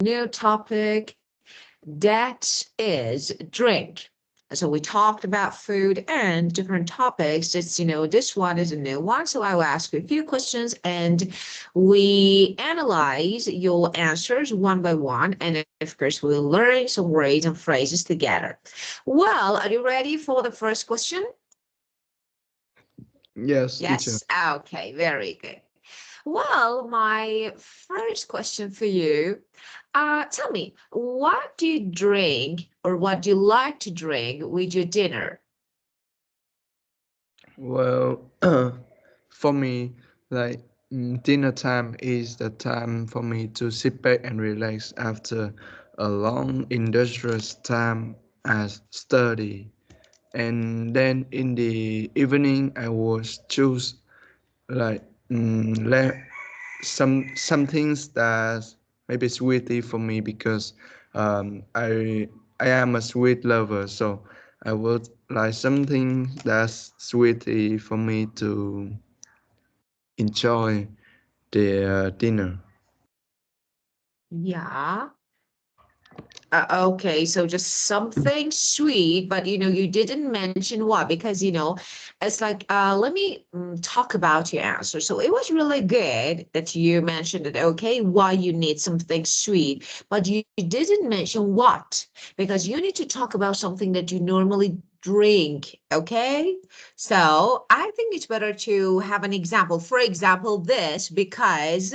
new topic that is drink. So we talked about food and different topics. It's, this one is a new one. So I will ask you a few questions and we analyze your answers one by one. And of course, we'll learn some words and phrases together. Well, are you ready for the first question? Yes, teacher. Yes. Okay, very good. Well, my first question for you, tell me, what do you drink or what do you like to drink with your dinner? Well, for me, like dinner time is the time for me to sit back and relax after a long industrious time as study. And then in the evening, I was choose like le some things that maybe sweetie for me because I am a sweet lover, so I would like something that's sweetie for me to enjoy the dinner. Yeah. Okay, so just something sweet, but you didn't mention what because it's like let me talk about your answer. So it was really good that you mentioned it. Okay, why you need something sweet, but you didn't mention what because you need to talk about something that you normally drink. Okay, so I think it's better to have an example. For example, this because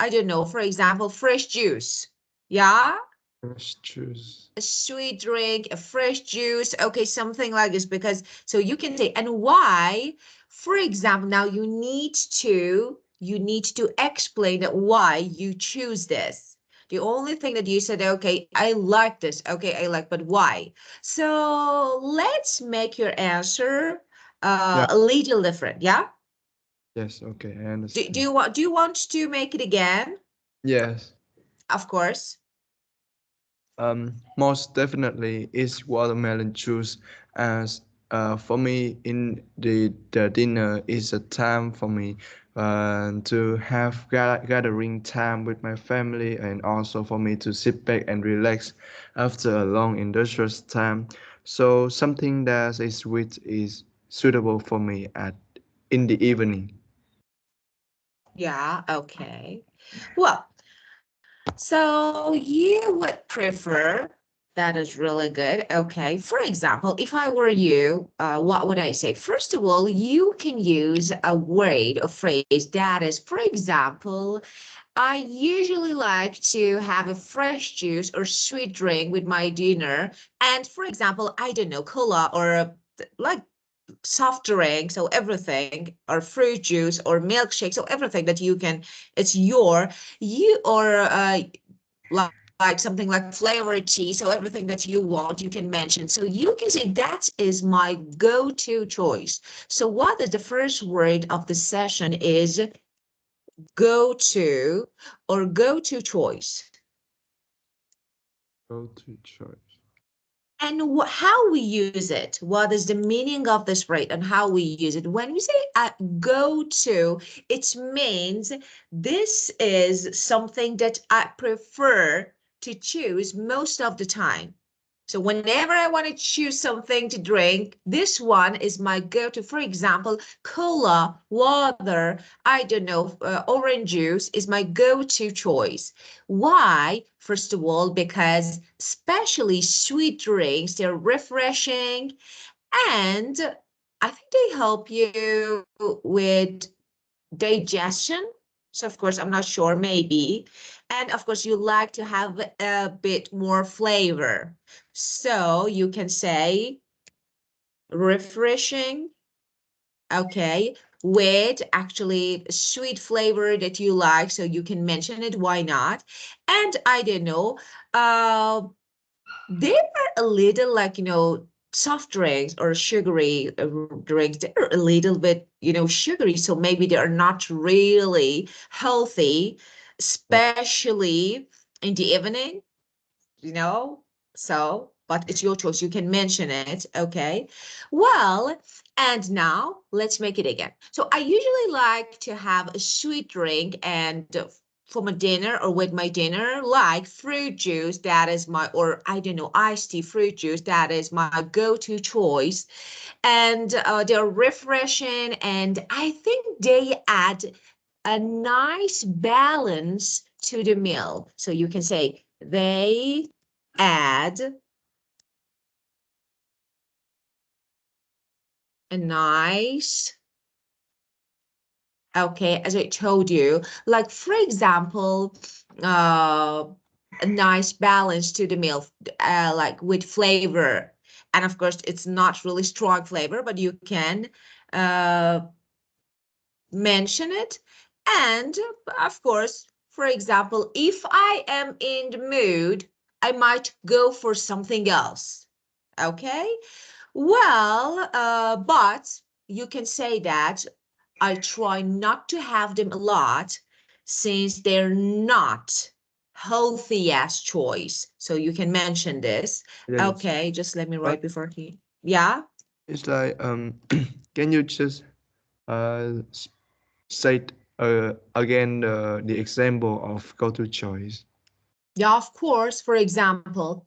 I don't know. For example, fresh juice. Yeah, Let's choose. a sweet drink, a fresh juice. Okay, something like this because so you can say and why, for example, now you need to explain that why you choose this. The only thing that you said, okay, I like this. Okay, I like, but why? So let's make your answer Yeah. a little different. Yeah. Yes. Okay. I Do understand. you want to make it again? Yes. Of course. Most definitely is watermelon juice. As for me, in the dinner is a time for me to have gathering time with my family, and also for me to sit back and relax after a long industrious time. So something that is sweet is suitable for me at in the evening. Yeah, okay. Well, so you would prefer, that is really good. Okay. For example, if I were you, what would I say? First of all, you can use a word or phrase that is, for example, I usually like to have a fresh juice or sweet drink with my dinner. And for example, I don't know, cola or like soft drink, so everything, or fruit juice or milkshake, so everything that you can, it's you or like something like flavored tea, so everything that you want, you can mention. So you can say that is my go-to choice. So what is the first word of the session is go-to or go-to choice. Go to choice. And how we use it, what is the meaning of this word and how we use it. When we say go to, it means this is something that I prefer to choose most of the time. So whenever I want to choose something to drink, this one is my go-to. For example, cola, water, I don't know, orange juice is my go-to choice. Why? First of all, because especially sweet drinks, they're refreshing and I think they help you with digestion. So of course, I'm not sure, maybe. And of course, you like to have a bit more flavor. So you can say refreshing, okay, with actually sweet flavor that you like. So you can mention it, why not? And I don't know, uh, they are a little like, soft drinks or sugary drinks. They're a little bit, sugary. So maybe they are not really healthy, Yeah. especially in the evening, you know? So, but it's your choice. You can mention it. Okay. Well, and now let's make it again. So I usually like to have a sweet drink and for my dinner or with my dinner, like fruit juice, that is my, or I don't know, iced tea, fruit juice, that is my go-to choice. And they're refreshing, and I think they add a nice balance to the meal. So you can say they add a nice, okay, as I told you, like for example, a nice balance to the meal, like with flavor. And of course, it's not really strong flavor, but you can uh, mention it. And of course, for example, if I am in the mood, I might go for something else. Okay? Well, but you can say that I try not to have them a lot since they're not healthy as choice. So you can mention this. Yes. Okay, just let me But write before he. Yeah. it's like can you just state again the example of go-to choice? Yeah, of course. For example,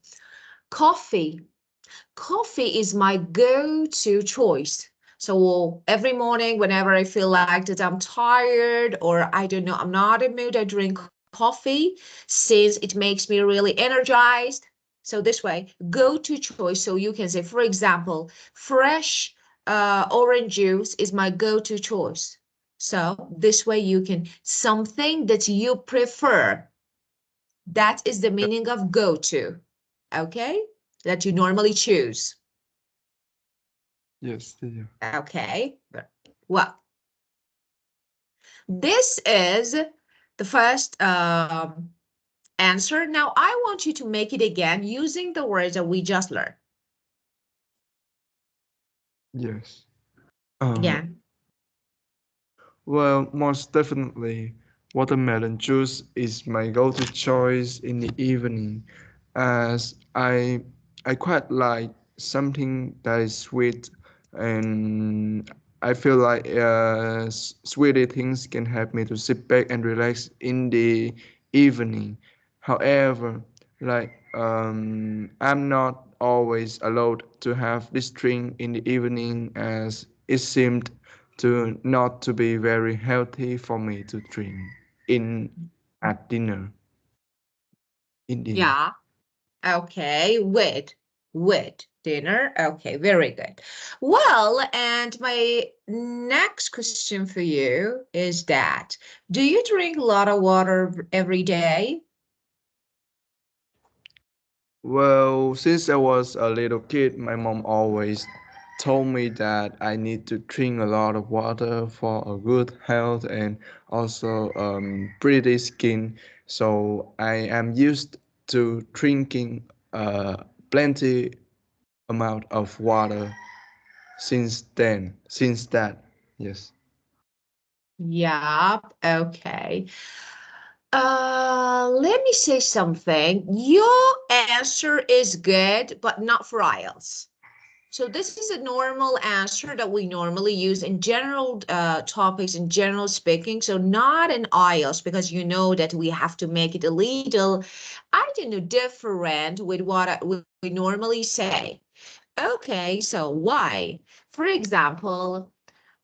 coffee. Coffee is my go-to choice. So every morning, whenever I feel like that I'm tired or I don't know, I'm not in mood, I drink coffee since it makes me really energized. So this way, go-to choice. So you can say, for example, fresh orange juice is my go-to choice. So this way you can, something that you prefer. That is the meaning of go-to, okay? That you normally choose. Yes. Yeah. Okay, well, this is the first answer. Now I want you to make it again using the words that we just learned. Yes. Uh, Again. Well, most definitely, watermelon juice is my go-to choice in the evening, as I quite like something that is sweet, and I feel like sweetie things can help me to sit back and relax in the evening. However, I'm not always allowed to have this drink in the evening, as it seemed to not to be very healthy for me to drink in at dinner in dinner. Yeah. Okay, with dinner. Okay, very good. Well, and my next question for you is that, do you drink a lot of water every day? Well, since I was a little kid, my mom always told me that I need to drink a lot of water for a good health and also pretty skin. So I am used to drinking plenty amount of water since then. Since that, yes. Yep, okay. Let me say something. Your answer is good, but not for IELTS. So this is a normal answer that we normally use in general topics, in general speaking. So not in IELTS, because you know that we have to make it a little, I don't know, different with what we normally say. Okay, so why? For example,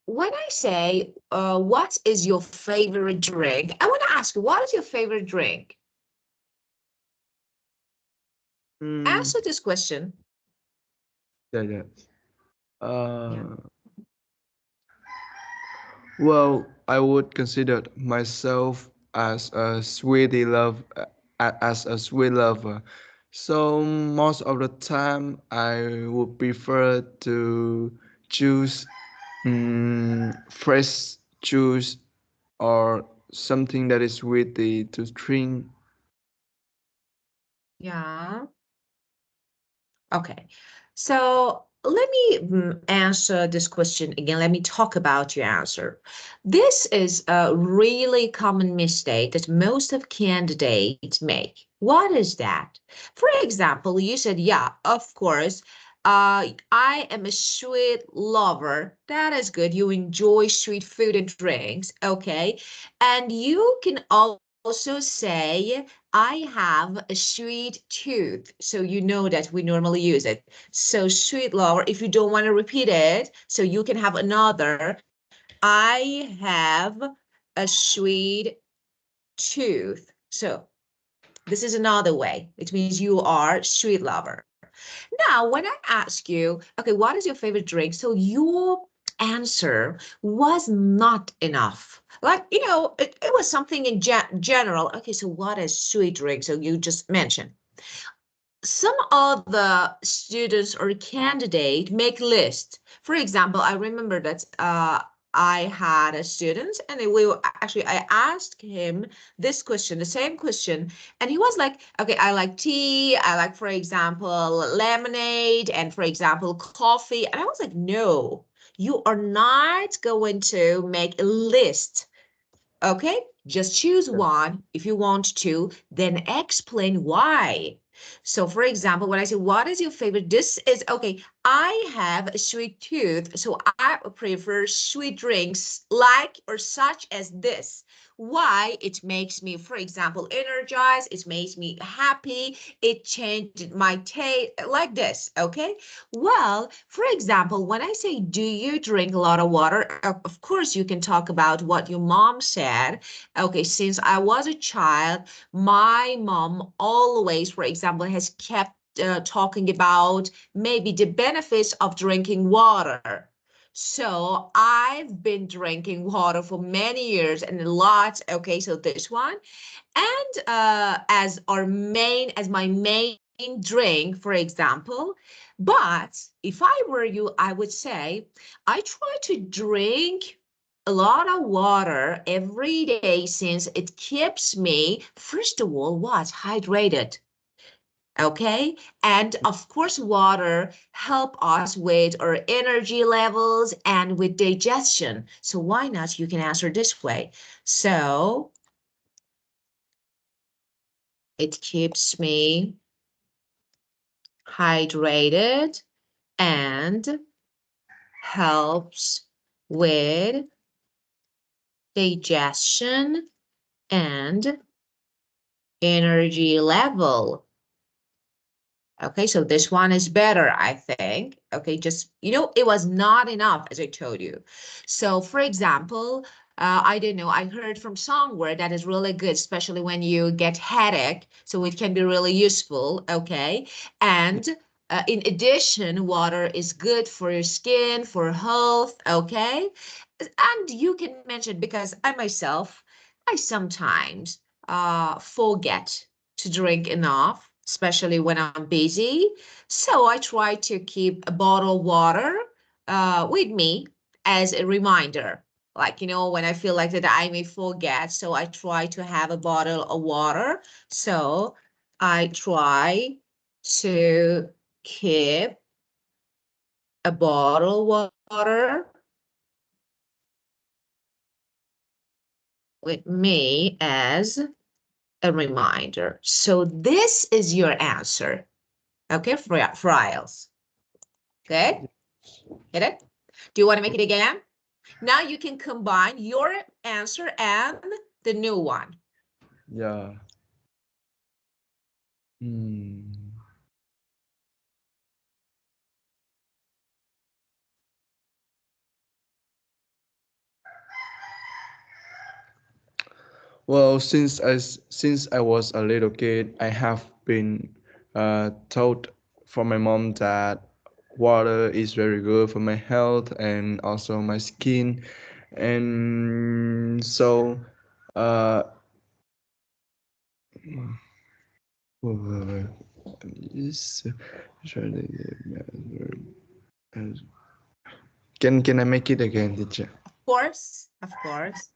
when I say, what is your favorite drink? I want to ask you, what is your favorite drink? Mm, Answer this question. yeah, yeah. Yeah. Uh, well, I would consider myself as a sweetie as a sweet lover. So most of the time, I would prefer to choose fresh juice or something that is sweetie to drink. Yeah. Okay. So let me answer this question again. Let me talk about your answer. This is a really common mistake that most of candidates make. What is that? For example, you said, yeah, of course, I am a sweet lover. That is good. You enjoy sweet food and drinks. Okay. And you can also say, I have a sweet tooth. So you know that we normally use it. So sweet lover, if you don't want to repeat it, so you can have another, I have a sweet tooth. So this is another way. It means you are sweet lover. Now, when I ask you, okay, what is your favorite drink? So your answer was not enough. Like, it was something in general. Okay, so what is sweet drink? So you just mentioned some of the students or candidate make list. For example, I remember that I had a student and I asked him this question, the same question, and he was like, okay, I like tea, I like, for example, lemonade, and for example, coffee. And I was like, no, you are not going to make a list. Okay, just choose one if you want to, then explain why. So, for example, when I say, what is your favorite? This is okay. I have a sweet tooth, so I prefer sweet drinks like or such as this. Why? It makes me, for example, energized. It makes me happy. It changed my taste like this. Okay. Well, for example, when I say, do you drink a lot of water? Of course, you can talk about what your mom said. Okay, since I was a child, my mom always, for example, has kept talking about maybe the benefits of drinking water. So I've been drinking water for many years and a lot. Okay, so this one. And as my main drink, for example. But if I were you, I would say I try to drink a lot of water every day since it keeps me, first of all, what? Hydrated. Okay. And of course, water help us with our energy levels and with digestion. So why not? You can answer this way. So it keeps me hydrated and helps with digestion and energy level. Okay, so this one is better, I think. Okay, just, it was not enough, as I told you. So, for example, I don't know, I heard from somewhere that is really good, especially when you get headache. So it can be really useful, okay? And in addition, water is good for your skin, for health, okay? And you can mention, because I myself, I sometimes forget to drink enough, especially when I'm busy. So I try to keep a bottle of water with me as a reminder. Like, when I feel like that I may forget. So I try to have a bottle of water. So I try to keep a bottle of water with me as a reminder. So this is your answer. Okay, Friles. Good? Get it? Do you want to make it again? Now you can combine your answer and the new one. Yeah. Hmm. Well, since I was a little kid, I have been told from my mom that water is very good for my health and also my skin, and so uh, is- can I make it again, teacher? Of course, of course.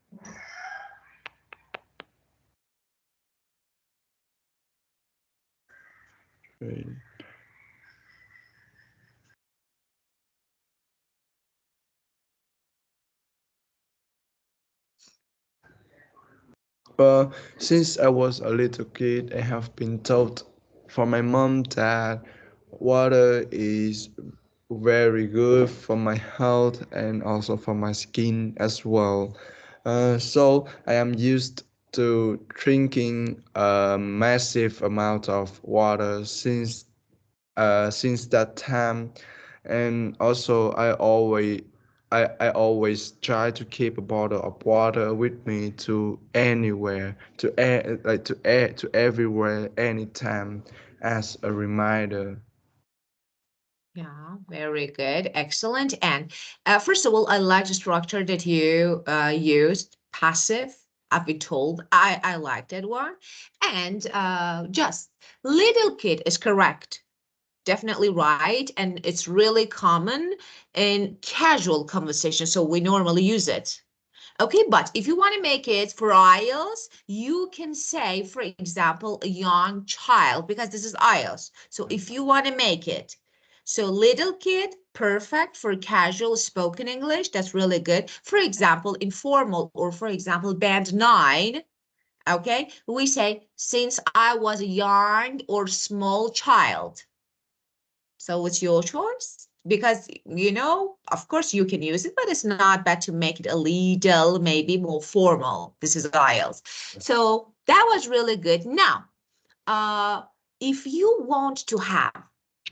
Right. Since I was a little kid, I have been told from my mom that water is very good for my health and also for my skin as well. So I am used to drinking a massive amount of water since that time, and also I always try to keep a bottle of water with me to anywhere, to everywhere, anytime, as a reminder. Yeah, very good. Excellent. And first of all, I like the structure that you used, passive. I've been told. I like that one. And just little kid is correct. Definitely right. And it's really common in casual conversation. So we normally use it. Okay, but if you want to make it for IELTS, you can say, for example, a young child, because this is IELTS. So if you want to make it, so little kid, perfect for casual spoken English, that's really good. For example, informal, or for example, band 9, okay, we say, since I was a young or small child. So it's your choice because, of course you can use it, but it's not bad to make it a little, maybe more formal. This is IELTS. So that was really good. Now, if you want to have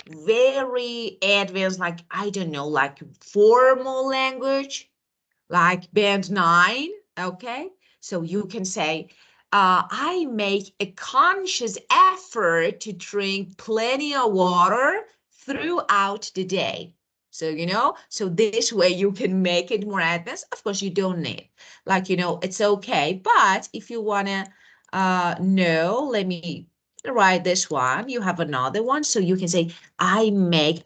very advanced, like, I don't know, like formal language, like band 9, okay? So you can say, I make a conscious effort to drink plenty of water throughout the day. So, so this way you can make it more advanced. Of course, you don't need, like, it's okay. But if you want to know, let me write this one. You have another one. So you can say, I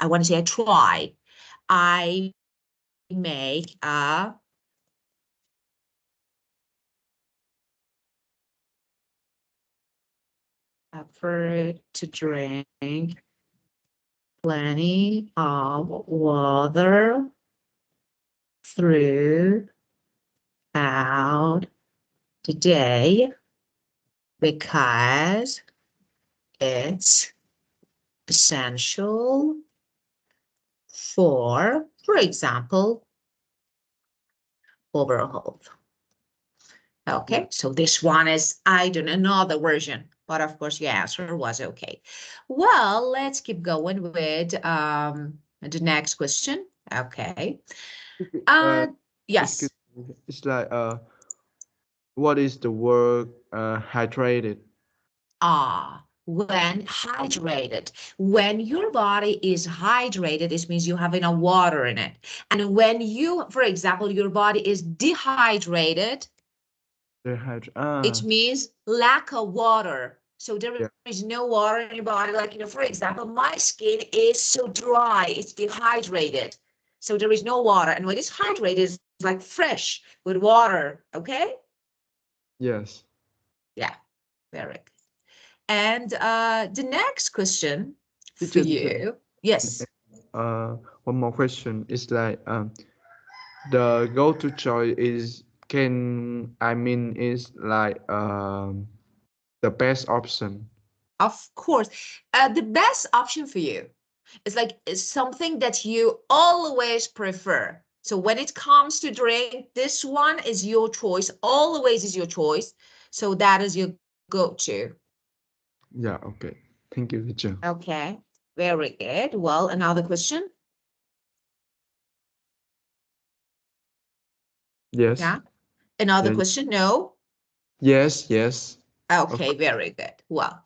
want to say, I try. I make a effort to drink plenty of water throughout the day because it's essential for example, overall health. Okay, so this one is, I don't know, another version, but of course your answer was okay. Well, let's keep going with the next question. Okay. Uh, Uh, excuse yes. me. It's like what is the word hydrated? When hydrated, when your body is hydrated, this means you have enough water in it. And when you, for example, your body is dehydrated, it Ah, means lack of water. So there yeah. is no water in your body. Like, for example, my skin is so dry, it's dehydrated. So there is no water. And when it's hydrated, it's like fresh with water. Okay? Yes. Yeah, very good. And the next question for Teacher, you. Yes. uh, one more question. It's like the go-to choice is is like the best option. Of course. The best option for you is like is something that you always prefer. So when it comes to drink, this one is your choice, always is your choice. So that is your go-to. Yeah, okay. Thank you, teacher. Okay, very good. Well, another question. Yes. Yeah, another Yeah. question. No. Yes, yes. Of Okay, course. very good. Well,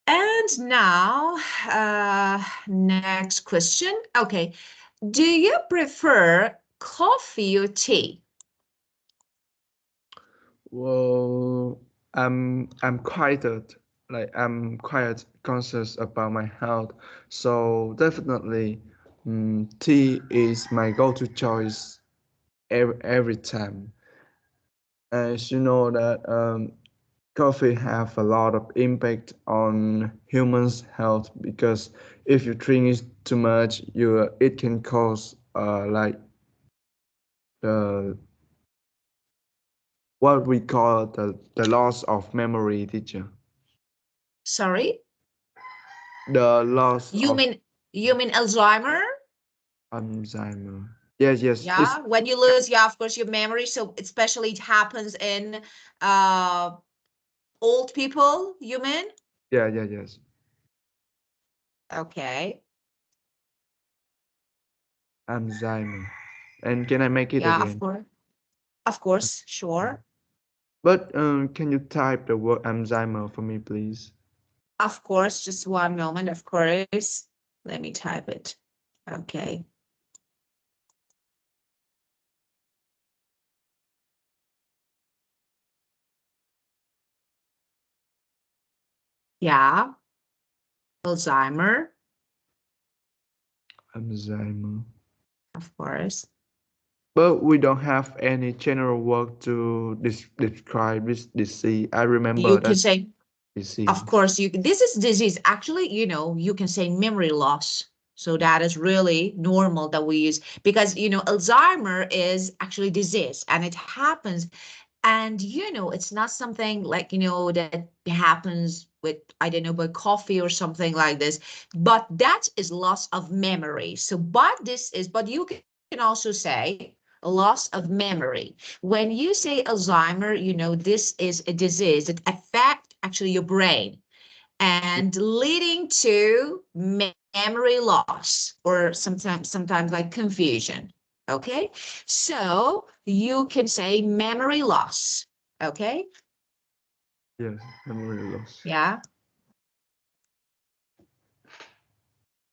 and now, next question. Okay, do you prefer coffee or tea? Well, I'm quite conscious about my health, so definitely, tea is my go-to choice every time. As you know that coffee have a lot of impact on humans' health because if you drink it too much, it can cause like the what we call the loss of memory, teacher. Sorry, The loss you of mean you mean Alzheimer? Alzheimer. Yes, yes. It's Yeah, when you lose, yeah, of course, your memory. So especially it happens in uh old people, you mean? yeah, yeah, yes. Okay. Alzheimer. And can I make it Yeah, of again? course. Of course, sure. But can you type the word Alzheimer for me, please? Of course, just one moment, of course. Let me type it. Okay. Yeah, Alzheimer, Alzheimer. of course. But we don't have any general word to describe this disease. I remember You can that say, of disease. course, this is disease. Actually, you can say memory loss. So that is really normal that we use because, Alzheimer is actually disease and it happens. And, it's not something like, that happens with, I don't know, by coffee or something like this, but that is loss of memory. So, but you can also say loss of memory. When you say Alzheimer, this is a disease that affect actually your brain and leading to memory loss or sometimes like confusion. Okay, so you can say memory loss. Okay, Yes, memory loss. yeah,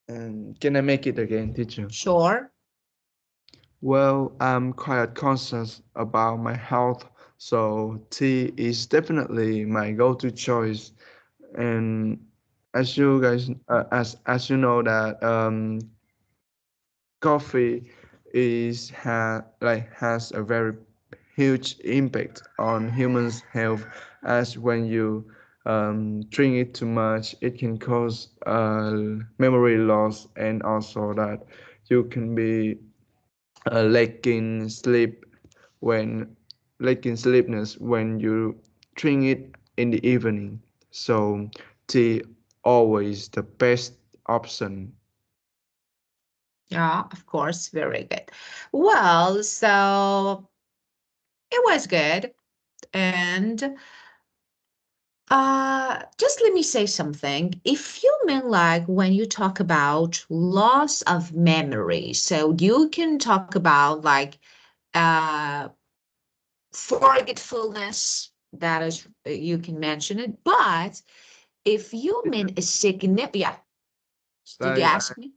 And can I make it again, teacher? sure. Well, I'm quite conscious about my health, so tea is definitely my go-to choice. And as you guys, as you know that coffee has a very huge impact on humans' health, as when you drink it too much, it can cause memory loss, and also that you can be lacking sleep when lacking sleepness when you drink it in the evening. So tea always the best option. Yeah, of course, very good. Well, so it was good. And just let me say something. If you mean like when you talk about loss of memory, so you can talk about like uh forgetfulness, that is you can mention it. But if you mean a significant, yeah, did you Like ask me?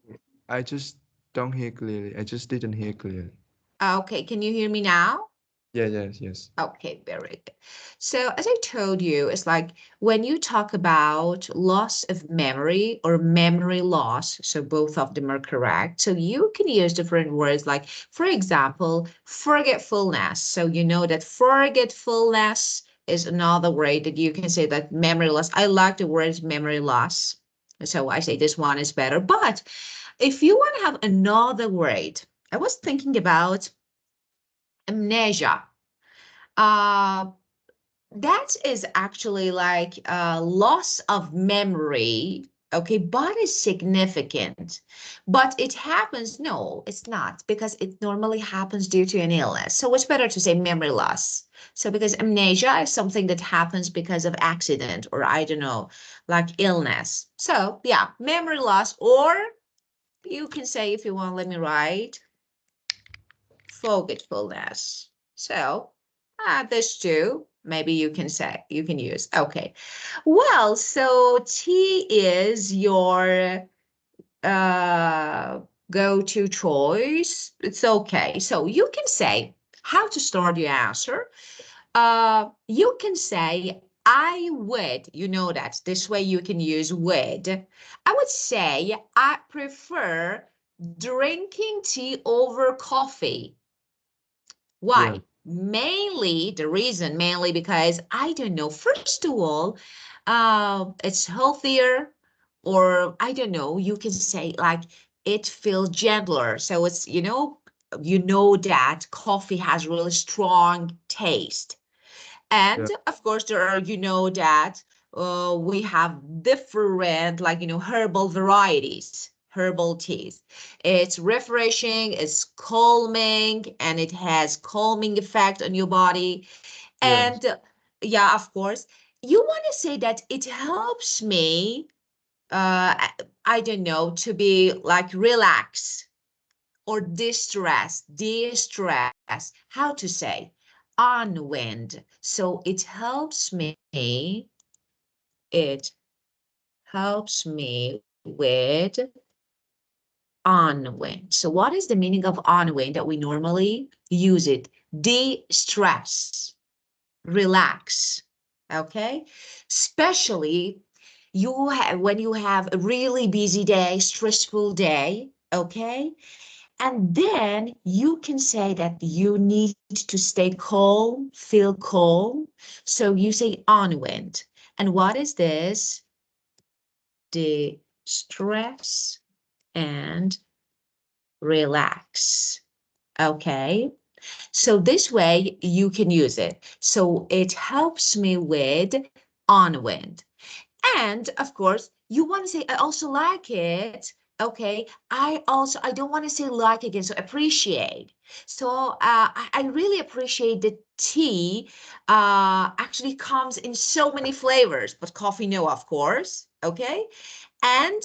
I just don't hear clearly. I just didn't hear clearly. Okay, can you hear me now? Yeah, yes, yes. Okay, very good. So, as I told you, it's like when you talk about loss of memory or memory loss, so both of them are correct. So, you can use different words like, for example, forgetfulness. So, you know that forgetfulness is another way that you can say that memory loss. I like the word memory loss. So, I say this one is better. But if you want to have another word, I was thinking about amnesia. Uh, that is actually like a loss of memory, okay, but it's significant. But it happens, no, it's not, because it normally happens due to an illness. So it's better to say memory loss. So because amnesia is something that happens because of accident or I don't know, like illness. So yeah, memory loss, or you can say if you want, let me write forgetfulness. So this too, maybe you can say, you can use. Okay. Well, so tea is your uh, go-to choice. It's okay. So you can say how to start your answer. You can say, I would, you know that. This way you can use would. I would say, I prefer drinking tea over coffee. Yeah, Why? Mainly, the reason, mainly because I don't know. First of all, it's healthier, or I don't know, you can say like it feels gentler. So it's, you know that coffee has really strong taste. yeah, And of course, there are, that we have different, like, herbal varieties. herbal teas. It's refreshing, it's calming, and it has calming effect on your body. Yes. And yeah, of course, you want to say that it helps me, I don't know, to be like relax or de-stress, how to say, unwind. So it helps me with unwind. So what is the meaning of unwind that we normally use it? De-stress, relax, okay? Especially when you have a really busy day, stressful day, okay? And then you can say that you need to stay calm, feel calm. So you say unwind. And what is this? The stress and relax. Okay. So this way you can use it. So it helps me with unwind. And of course, you want to say, I also like it. Okay. I don't want to say like again. So appreciate. So I really appreciate that tea actually comes in so many flavors, but coffee, no, of course. Okay. And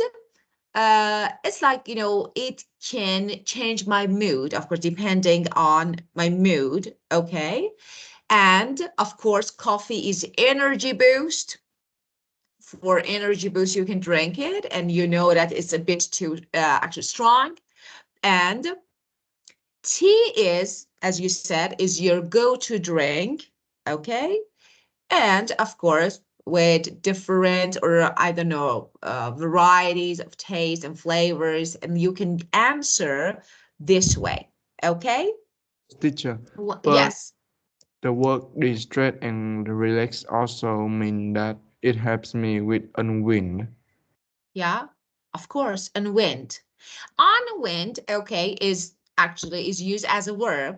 it's like, it can change my mood, of course, depending on my mood. Okay. And of course, coffee is energy boost. For energy boost, you can drink it, and you know that it's a bit too actually strong. And tea is, as you said, is your go-to drink. Okay. And of course, with different, or I don't know, varieties of taste and flavors, and you can answer this way. Okay. Teacher, but Yes. the work de-stress and relax also mean that it helps me with unwind. Yeah, of course. And wind. Unwind, okay, is used as a verb,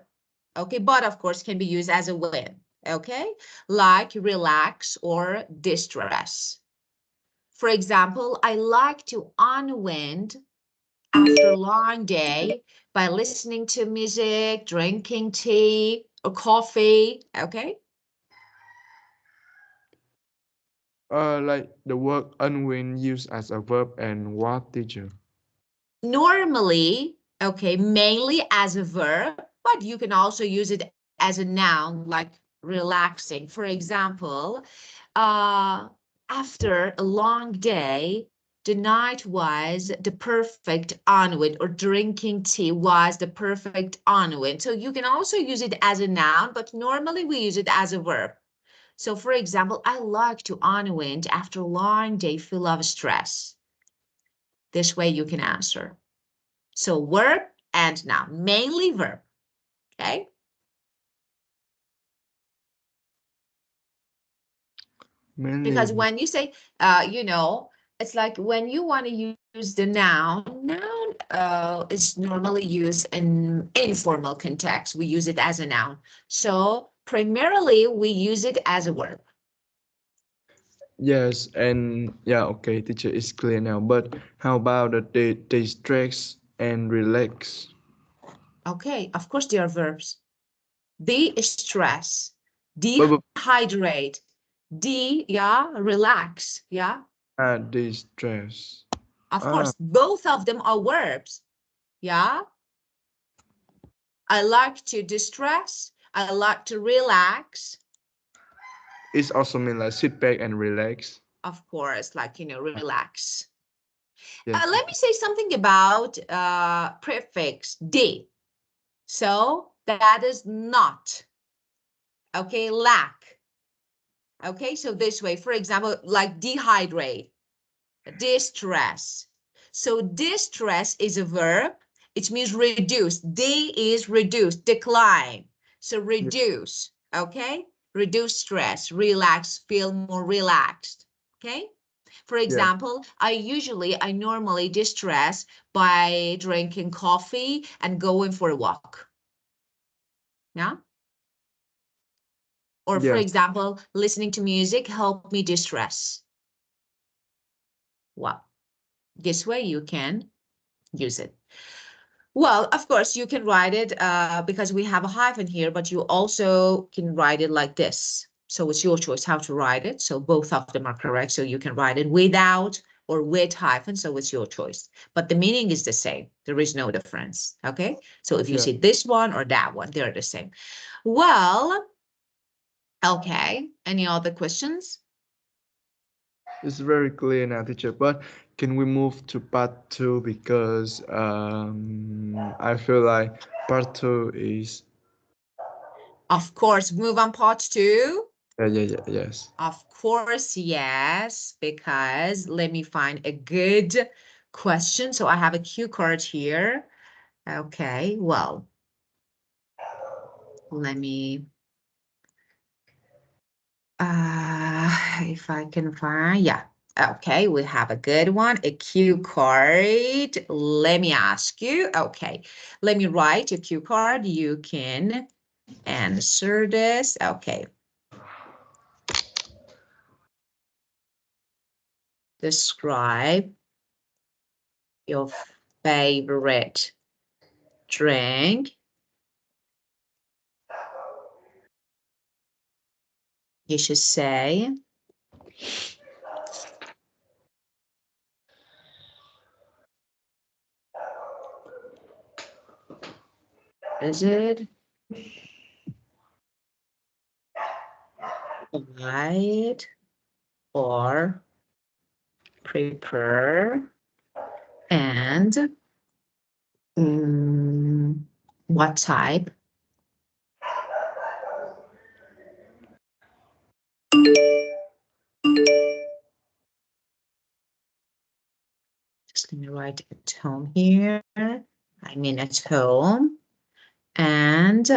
okay, but of course can be used as a wind, okay, like relax or distress. For example, I like to unwind after a long day by listening to music, drinking tea or coffee, okay. Like the word unwind used as a verb and what, teacher? Normally, okay, mainly as a verb, but you can also use it as a noun, like relaxing. For example, uh, after a long day, the night was the perfect unwind, or drinking tea was the perfect unwind. So you can also use it as a noun, but normally we use it as a verb. So for example, I like to unwind after a long day full of stress. This way you can answer. So verb and noun, mainly verb, okay? Mainly. Because when you say, it's like when you want to use the noun is normally used in informal context. We use it as a noun. So primarily we use it as a verb. Yes, and yeah, okay, teacher, it's clear now. But how about the de-stress and relax? Okay, of course they are verbs. De-stress, But dehydrate, yeah, relax, yeah. de-stress. Of Ah, course, both of them are verbs. Yeah. I like to distress. I like to relax. it's also mean like sit back and relax. Of course, like, relax. Yes, Let me teacher. say something about prefix D. So that is not. Okay, lack. Okay, so this way, for example, like dehydrate, distress. So distress is a verb. It means reduce. D is reduce, decline. So Yeah, reduce, okay? Reduce stress, relax, feel more relaxed, okay? For yeah, example, I normally distress by drinking coffee and going for a walk. Yeah? Or for yes. example, listening to music help me distress. Well, this way you can. use it? Well, of course, you can write it because we have a hyphen here, but you also can write it like this. So it's your choice how to write it. So both of them are correct. So you can write it without or with hyphen. So it's your choice. But the meaning is the same. There is no difference. Okay. So if you Yeah. see this one or that one, they're the same. Well, okay. Any other questions? It's very clear now, teacher. But can we move to part two because I feel like part two is Of course, move on part two. yes. Of course, yes, because let me find a good question. So I have a cue card here. Okay, well, let me, if I can find, yeah. Okay, we have a good one, a cue card. Let me ask you, okay, let me write your cue card. You can answer this. Okay. Describe your favorite drink. You should say, is it light or prepare? And what type? Just let me write at home here. I mean at home. And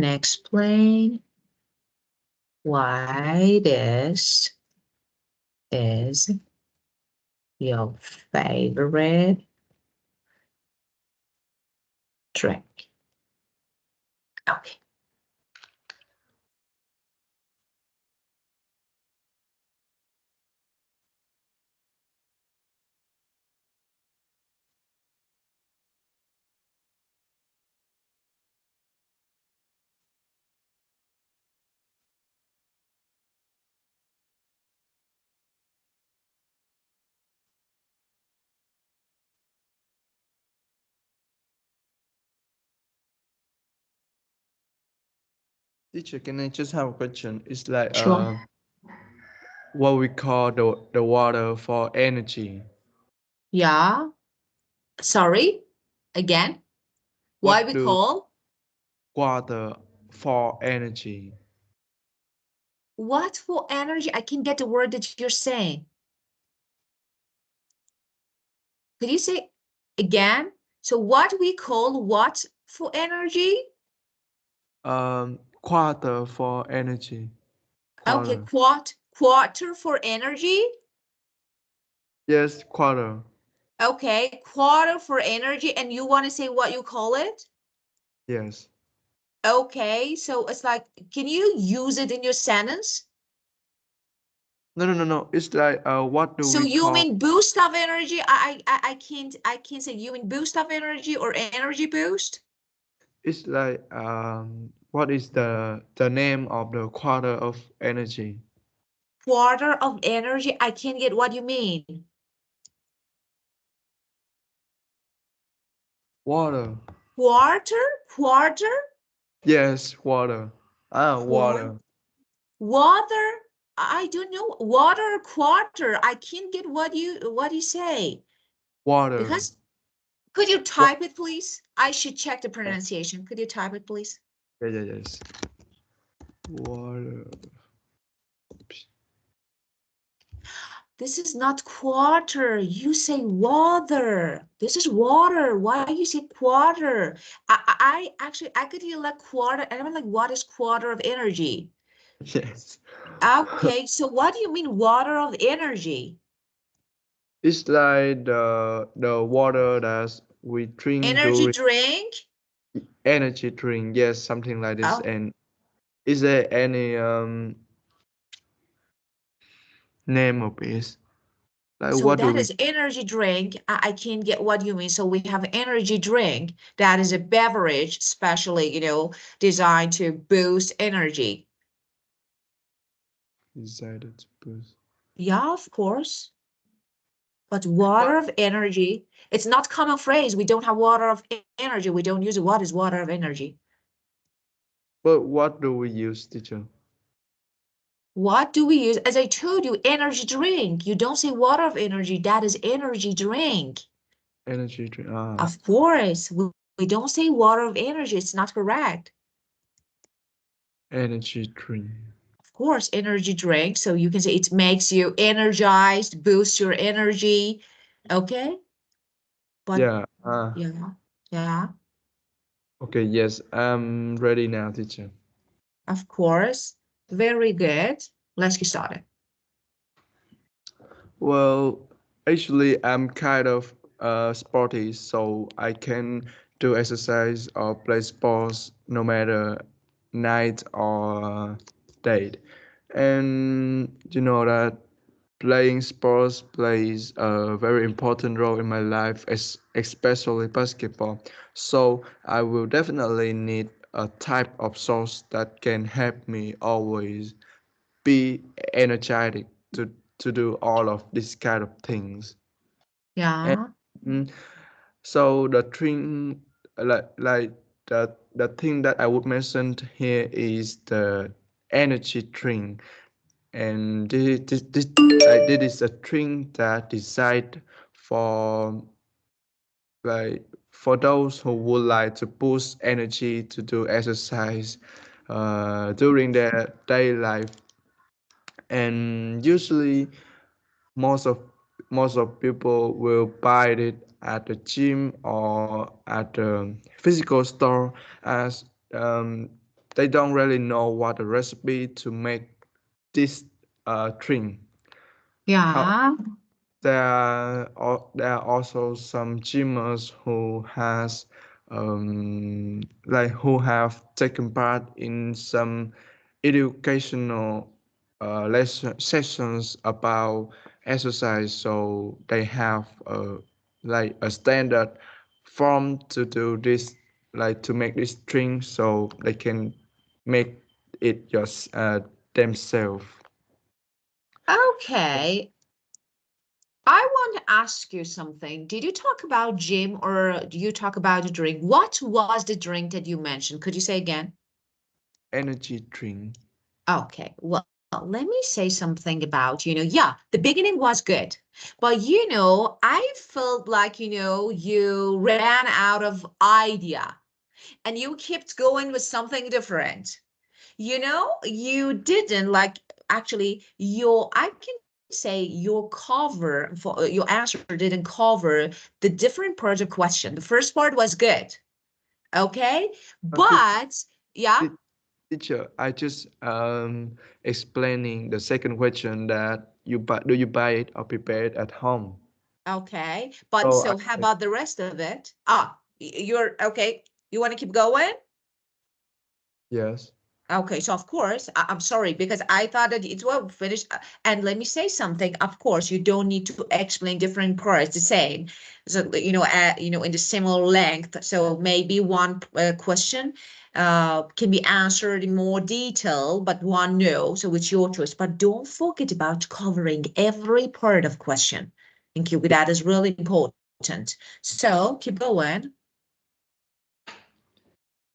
explain why this is your favorite drink. Okay. Teacher, can I just have a question? It's like Sure. what we call the water for energy. Yeah. Sorry. Again. Why What we do call? water for energy? What for energy? I can get the word that you're saying. Could you say again? So what we call what for energy? Quarter for energy. Okay, Quarter. quarter for energy. Yes, quarter. Okay, quarter for energy. And you want to say what you call it? Yes. Okay, so it's like, can you use it in your sentence? No. It's like what do So we you call? mean boost of energy? I can't say you mean boost of energy or energy boost? It's like what is the name of the quarter of energy? Quarter of energy. I can't get what you mean. Water. Quarter, Yes, water. quar Water. water. I don't know. Water, quarter. I can't get what you say. Water. Because could you Wa- type it, please? I should check the pronunciation. Could you type it, please? Yes. Water. This is not quarter. You say water. This is water. Why you say quarter? I actually I could hear like quarter, and I'm like, what is quarter of energy? Yes. Okay, so what do you mean water of energy? It's like the water that we drink Energy during drink? energy drink. Yes, something like this. Oh, And is there any name of it? Like So what do that we is energy drink. I can't get what you mean. So we have energy drink. That is a beverage, specially, designed to boost energy. decided to boost? Yeah, of course. But water But of energy, it's not common phrase. We don't have water of energy. We don't use it. What is water of energy? what do we use, teacher? What do we use? As I told you, energy drink. You don't say water of energy. That is energy drink. Energy drink. Of course, we don't say water of energy. It's not correct. Energy drink. Of course, energy drink. So you can say it makes you energized, boosts your energy. Okay. But Yeah. yeah, yeah, Okay. Yes, I'm ready now, teacher. of course. Very good. Let's get started. Well, actually, I'm kind of sporty, so I can do exercise or play sports no matter night or day. And you know that playing sports plays a very important role in my life, especially basketball. So I will definitely need a type of sauce that can help me always be energetic to do all of these kind of things. And Yeah. mm, so the thing like the thing that I would mention here is the energy drink. And this is a drink that designed for like for those who would like to boost energy to do exercise during their daily life. And usually most of most of people will buy it at the gym or at the physical store, as they don't really know what the recipe to make this drink. Yeah. There are also some gymmers who has like who have taken part in some educational lesson sessions about exercise, so they have like a standard form to do this, like to make this drink, so they can make it just themselves. Okay. I want to ask you something. Did you talk about gym or do you talk about a drink? What was the drink that you mentioned? Could you say again? Energy drink. Okay. Well, let me say something about, yeah, the beginning was good. But, I felt like, you ran out of idea and you kept going with something different. You didn't like actually I can say your cover for your answer didn't cover the different parts of question. The first part was good. Okay. Teacher, But yeah, teacher, I just explaining the second question that do you buy it or prepare it at home? okay. But So so how about the rest of it? You're okay. You want to keep going? yes. Okay, so of course, I'm sorry because I thought that it was finished. And let me say something. Of course, you don't need to explain different parts the same. So in the similar length. So maybe one question can be answered in more detail, but one no. So it's your choice. But don't forget about covering every part of question. Thank you. That is really important. So keep going.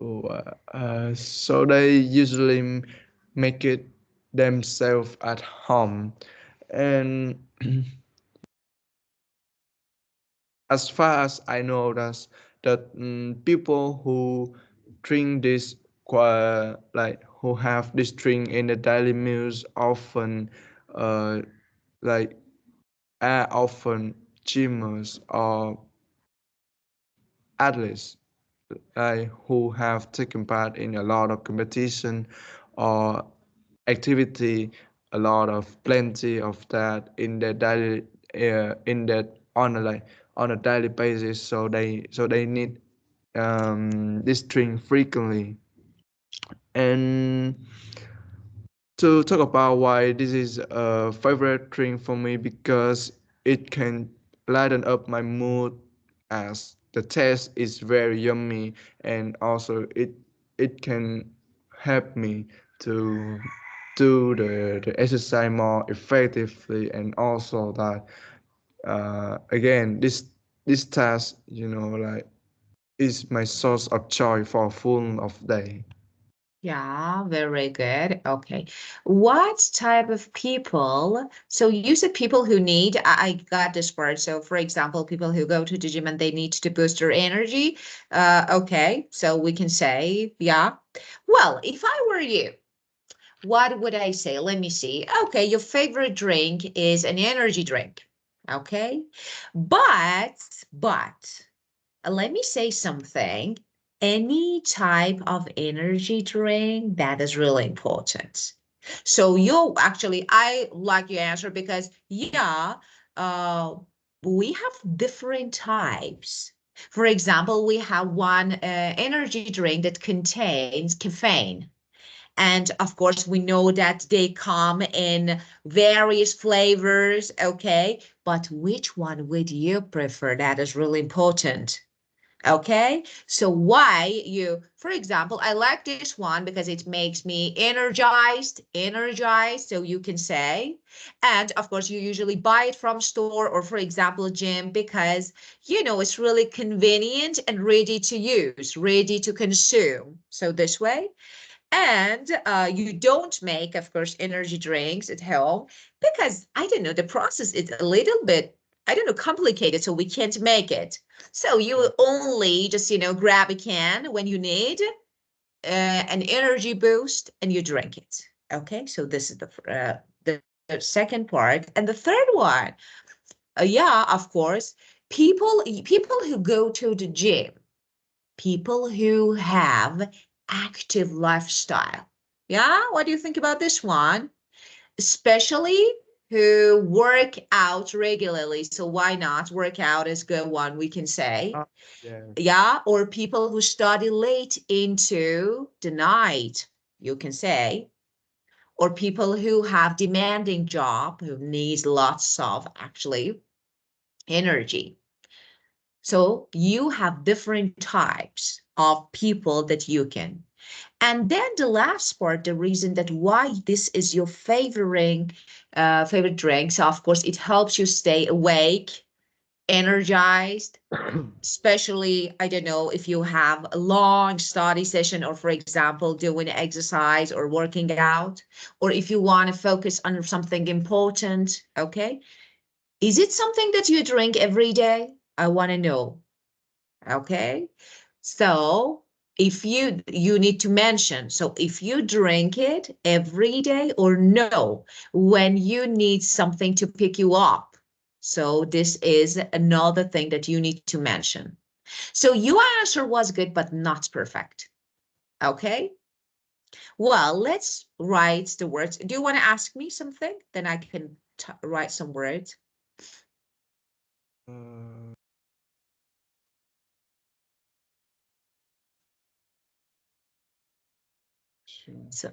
Oh, so they usually make it themselves at home, and as far as I know, that people who drink this like who have this drink in the daily meals often uh, like are often gymmers or athletes who have taken part in a lot of competition or activity, a lot of plenty of that in their daily in that on a like on a daily basis. So they need this drink frequently. And to talk about why this is a favorite drink for me, because it can lighten up my mood as the taste is very yummy, and also it can help me to do the exercise more effectively, and also that again this task, like, is my source of joy for a full of day. Yeah, very good. Okay. What type of people? So you said people who need, I got this part. So for example, people who go to the gym and they need to boost their energy. Okay. So we can say, yeah. Well, if I were you, what would I say? Let me see. Okay, your favorite drink is an energy drink. Okay. But let me say something. Any type of energy drink, that is really important. So you actually, I like your answer because yeah, uh, we have different types. For example, we have one energy drink that contains caffeine. And of course, we know that they come in various flavors, okay? But which one would you prefer? That is really important. Okay, so why you, for example, I like this one because it makes me energized, so you can say. And of course, you usually buy it from store or, for example, gym because, it's really convenient and ready to use, ready to consume. So this way. And you don't make, of course, energy drinks at home because I don't know, the process is a little bit, I don't know, complicated, so we can't make it. So you only just, grab a can when you need an energy boost and you drink it. Okay, so this is the second part. And the third one, yeah, of course, people who go to the gym, people who have active lifestyle. Yeah, what do you think about this one? Especially who work out regularly. So why not? Work out is good one, we can say. Ah, yeah. Yeah, or people who study late into the night, you can say. Or people who have demanding job, who needs lots of actually energy. So you have different types of people that you can. And then the last part, the reason that why this is your favorite drink. So of course, it helps you stay awake, energized, especially, I don't know, if you have a long study session or, for example, doing exercise or working out, or if you want to focus on something important, okay? Is it something that you drink every day? I want to know. Okay. So if you need to mention, so if you drink it every day or no, when you need something to pick you up. So this is another thing that you need to mention. So your answer was good, but not perfect. Okay. Well, let's write the words. Do you want to ask me something? Then I can write some words. Uh, sure. So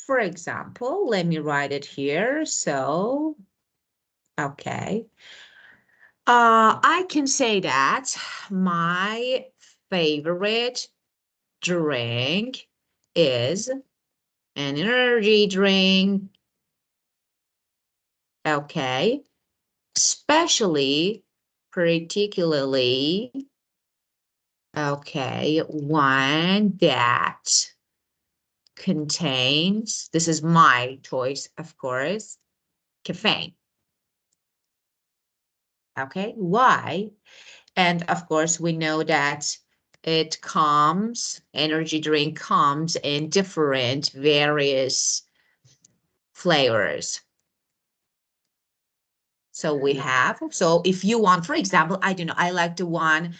for example, let me write it here. So, okay. I can say that my favorite drink is an energy drink. Okay. Especially, particularly, okay, one that contains, this is my choice, of course, caffeine. Okay. Why? And of course, we know that energy drink comes in different various flavors. So we have, so if you want, for example, I don't know, I like the one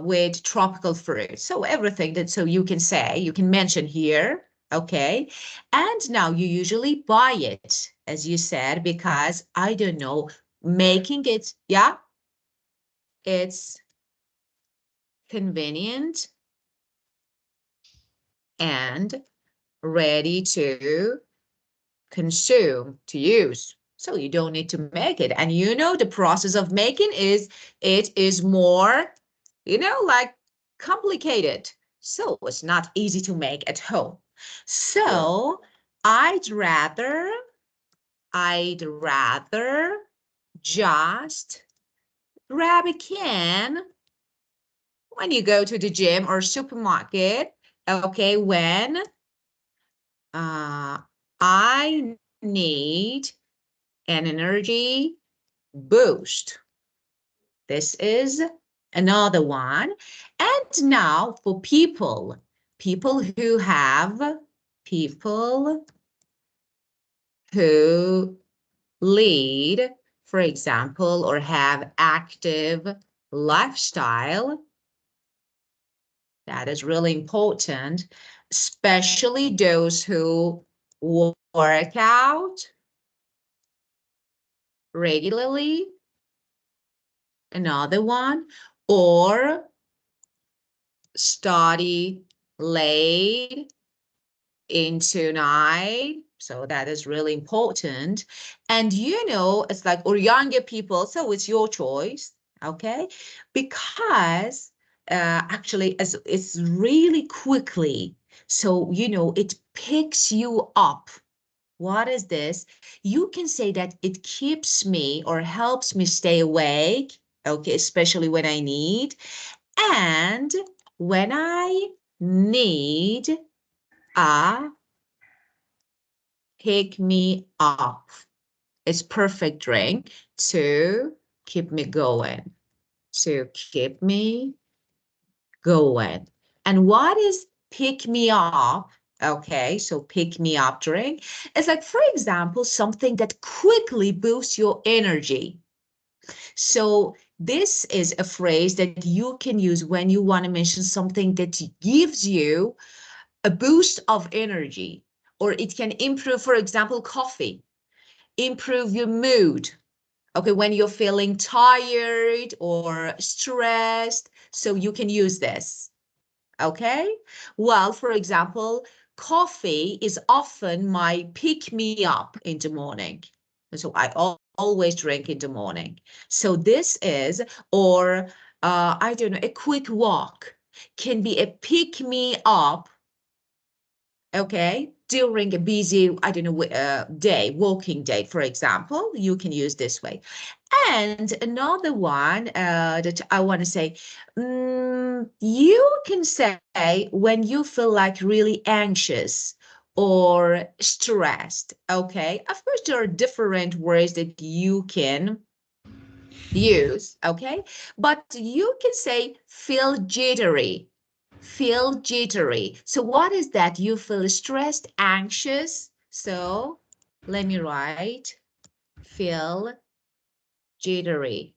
with tropical fruit. So everything that, so you can say, you can mention here, okay? And now you usually buy it, as you said, because I don't know, making it, yeah, it's convenient and ready to consume, to use. So you don't need to make it. And you know, the process of making it is more, like complicated. So it's not easy to make at home. So I'd rather just grab a can when you go to the gym or supermarket. Okay, when I need an energy boost. This is another one. And now for people who lead, for example, or have active lifestyle, that is really important, especially those who work out regularly, another one, or study late into night. So that is really important. And it's like, or younger people, so it's your choice, okay? Because actually, as it's really quickly, so it picks you up. What is this? You can say that it keeps me or helps me stay awake, okay, especially when I need, and when I need a pick me up. It's perfect drink to keep me going, to keep me going. And what is pick me up? Okay, so pick me up drink. It's like, for example, something that quickly boosts your energy. So this is a phrase that you can use when you want to mention something that gives you a boost of energy, or it can improve, for example, coffee, improve your mood. Okay, when you're feeling tired or stressed, so you can use this. Okay, well, for example, coffee is often my pick me up in the morning. So I always drink in the morning. So this is, or I don't know, a quick walk can be a pick me up, okay, during a busy, I don't know, day, walking day, for example, you can use this way. And another one that I want to say, you can say when you feel like really anxious or stressed, okay? Of course, there are different words that you can use, okay? But you can say feel jittery, feel jittery. So what is that? You feel stressed, anxious. So let me write, feel jittery,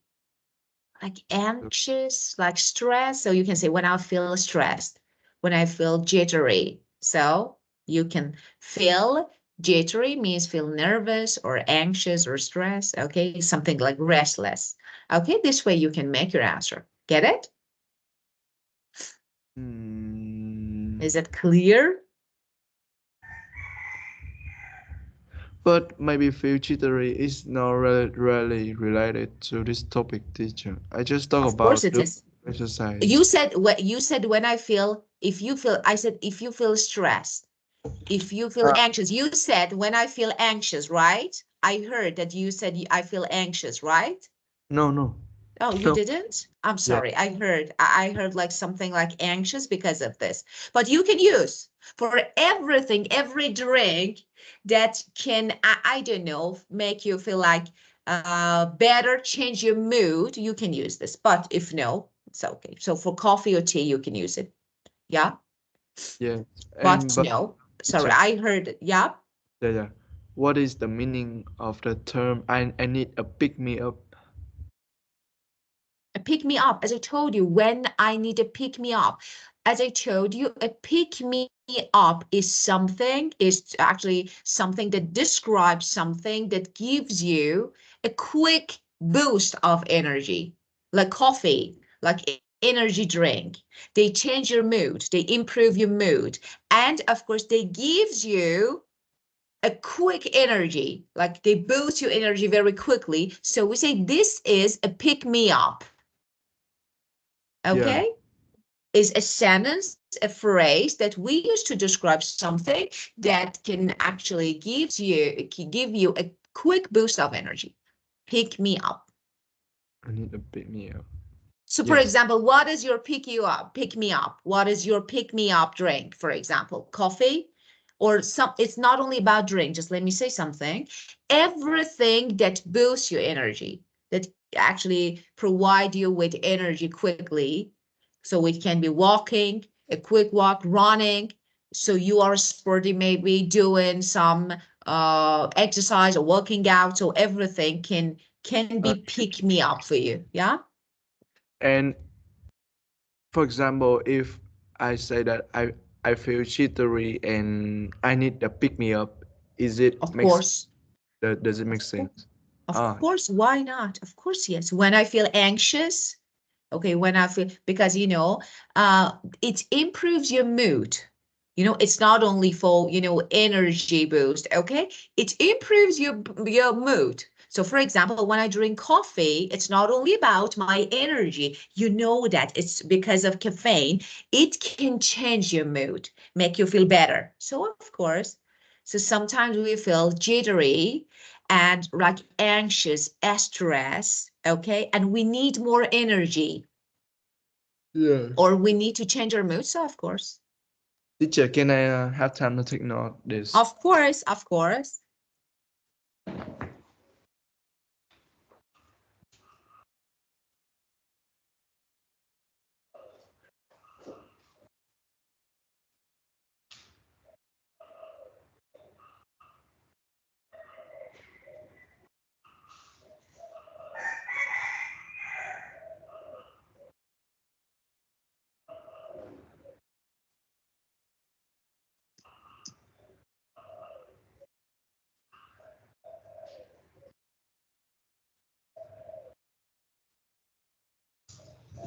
like anxious, like stress. So you can say when I feel stressed, when I feel jittery. So you can feel jittery means feel nervous or anxious or stressed. Okay, something like restless. Okay, this way you can make your answer. Get it? Is it clear? But maybe feel jittery is not really related to this topic, teacher. I just talk Of course about it the is. exercise. You said when I feel, if you feel, I said if you feel stressed, if you feel Uh, anxious. You said when I feel anxious, right? I heard that you said I feel anxious, right? no, no, Oh, you no. didn't? I'm Yeah, sorry. I heard like something like anxious because of this. But you can use for everything, every drink that can, I don't know, make you feel like better, change your mood, you can use this. But if no, it's okay. So for coffee or tea, you can use it. Yeah. yeah. But But no, sorry, teacher, I heard, yeah. yeah, yeah. What is the meaning of the term? I need a pick me up. A pick me up, as I told you, when I need a pick me up. As I told you, a pick me up is actually something that describes something that gives you a quick boost of energy, like coffee, like energy drink. They change your mood, they improve your mood, and of course, they gives you a quick energy, like they boost your energy very quickly. So we say this is a pick me up. Okay? Yeah. Is a sentence, a phrase that we use to describe something that can actually give you a quick boost of energy. Pick me up. I need to pick me up. So for Yeah. example, what is your pick you up, pick me up? What is your pick me up drink, for example? Coffee or some, it's not only about drink, just let me say something. Everything that boosts your energy, that actually provide you with energy quickly. So it can be walking, a quick walk, running. So you are sporty, maybe doing some exercise or working out. So everything can Uh, be pick me up for you. Yeah. and for example, if I say that I feel jittery and I need to pick me up, is it Of makes course, does it of make course, sense? of Ah, course. Why not? Of course, yes. When I feel anxious, okay, when I feel, because it improves your mood. It's not only for energy boost, okay? It improves your mood. So for example, when I drink coffee, it's not only about my energy. You know that it's because of caffeine. It can change your mood, make you feel better. So of course, so sometimes we feel jittery and like anxious, stress, okay? And we need more energy yes. or we need to change our mood. So of course, Teacher, can I have time to take note this? of course, of course.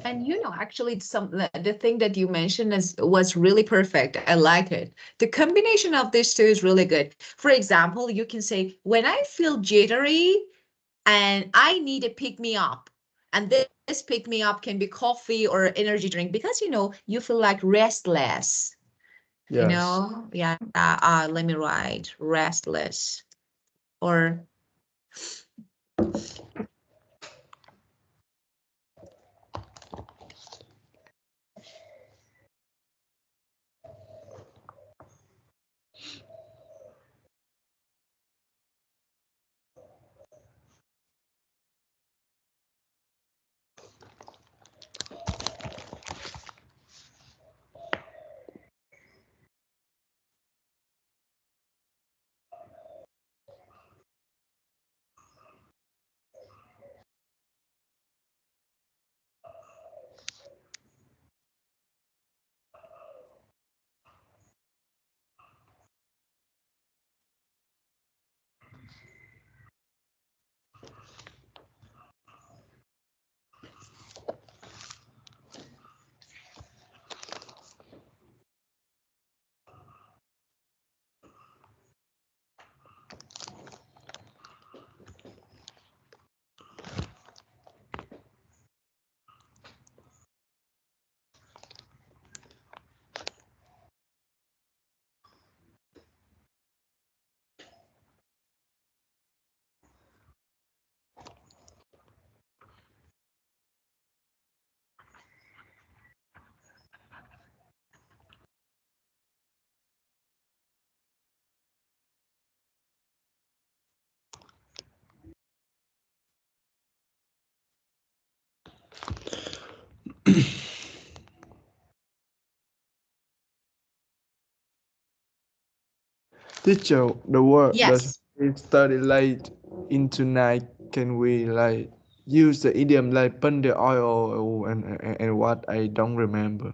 And actually, the thing that you mentioned was really perfect. I like it. The combination of these two is really good. For example, you can say, when I feel jittery and I need a pick me up, and this pick me up can be coffee or energy drink because you feel like restless. Yes. Yeah. Let me write restless or Teacher, the word does yes. study late into night. Can we like use the idiom like burn the oil and what I don't remember?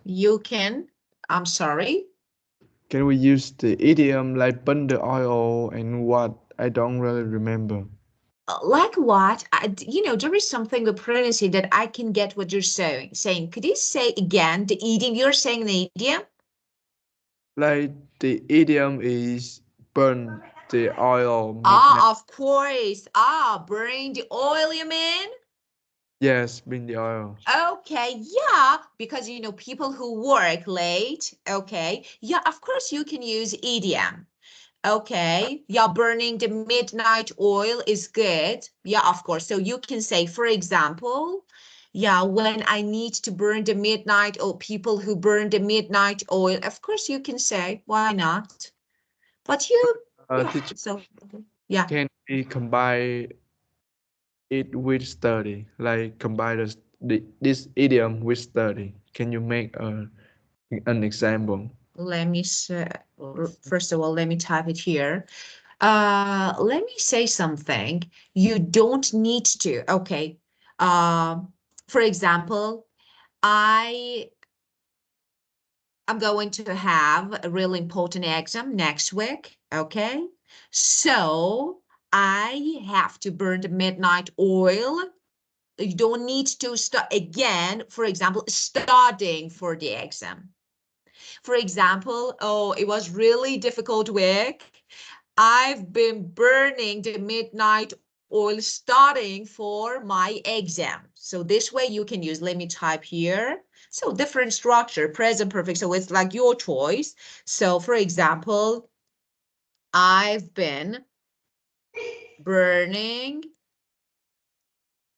You can. I'm sorry. Can we use the idiom like burn the oil and what I don't really remember? Like what? There is something with pronunciation that I can get what you're saying. Could you say again the idiom? You're saying the idiom? Like the idiom is burn the oil midnight. Ah, of course. Ah, burn the oil, you mean? Yes, burn the oil. Okay, yeah, because you know, people who work late, okay, yeah, of course you can use idiom. Okay, yeah, burning the midnight oil is good. Yeah, of course. So you can say, for example, yeah, when I need to burn the midnight oil, people who burn the midnight oil, of course you can say, why not? But you, yeah, Teacher, so, yeah. can we combine it with study? Like combine this idiom with study. Can you make an example? Let me say, first of all, let me type it here. Let me say something. You don't need to. Okay. For example, I am going to have a really important exam next week. Okay. So I have to burn the midnight oil. You don't need to start again, for example, studying for the exam. For example, oh, it was really difficult week. I've been burning the midnight oil studying for my exam. So this way you can use, let me type here. So different structure, present perfect. So it's like your choice. So for example, I've been burning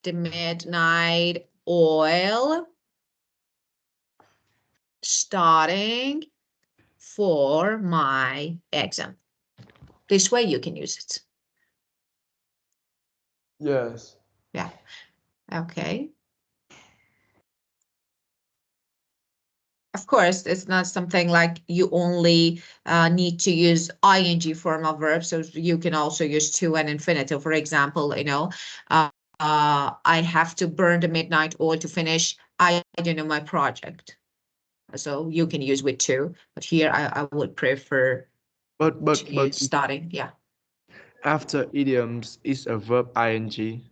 the midnight oil studying for my exam. This way you can use it. Yes. Yeah. Okay. Of course, it's not something like you only need to use ing form of verb. So you can also use to and infinitive. For example, you know, I have to burn the midnight oil to finish, I don't know, my project. So you can use with to, but here I would prefer to But use starting. Yeah. after idioms is a verb ing.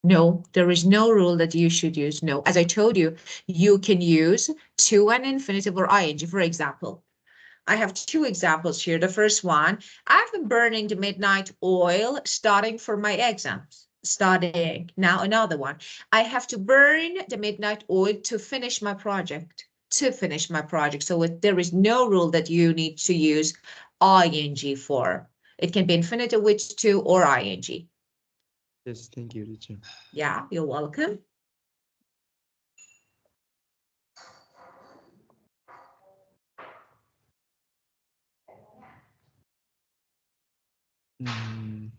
No, there is no rule that you should use no. As I told you, you can use to and infinitive or ing. For example, I have two examples here. The first one, I've been burning the midnight oil studying for my exams. Studying. Now another one. I have to burn the midnight oil to finish my project. To finish my project. So there is no rule that you need to use ing for. It can be infinitive with to or ing. Yes, thank you, teacher. Yeah, you're welcome. Mm.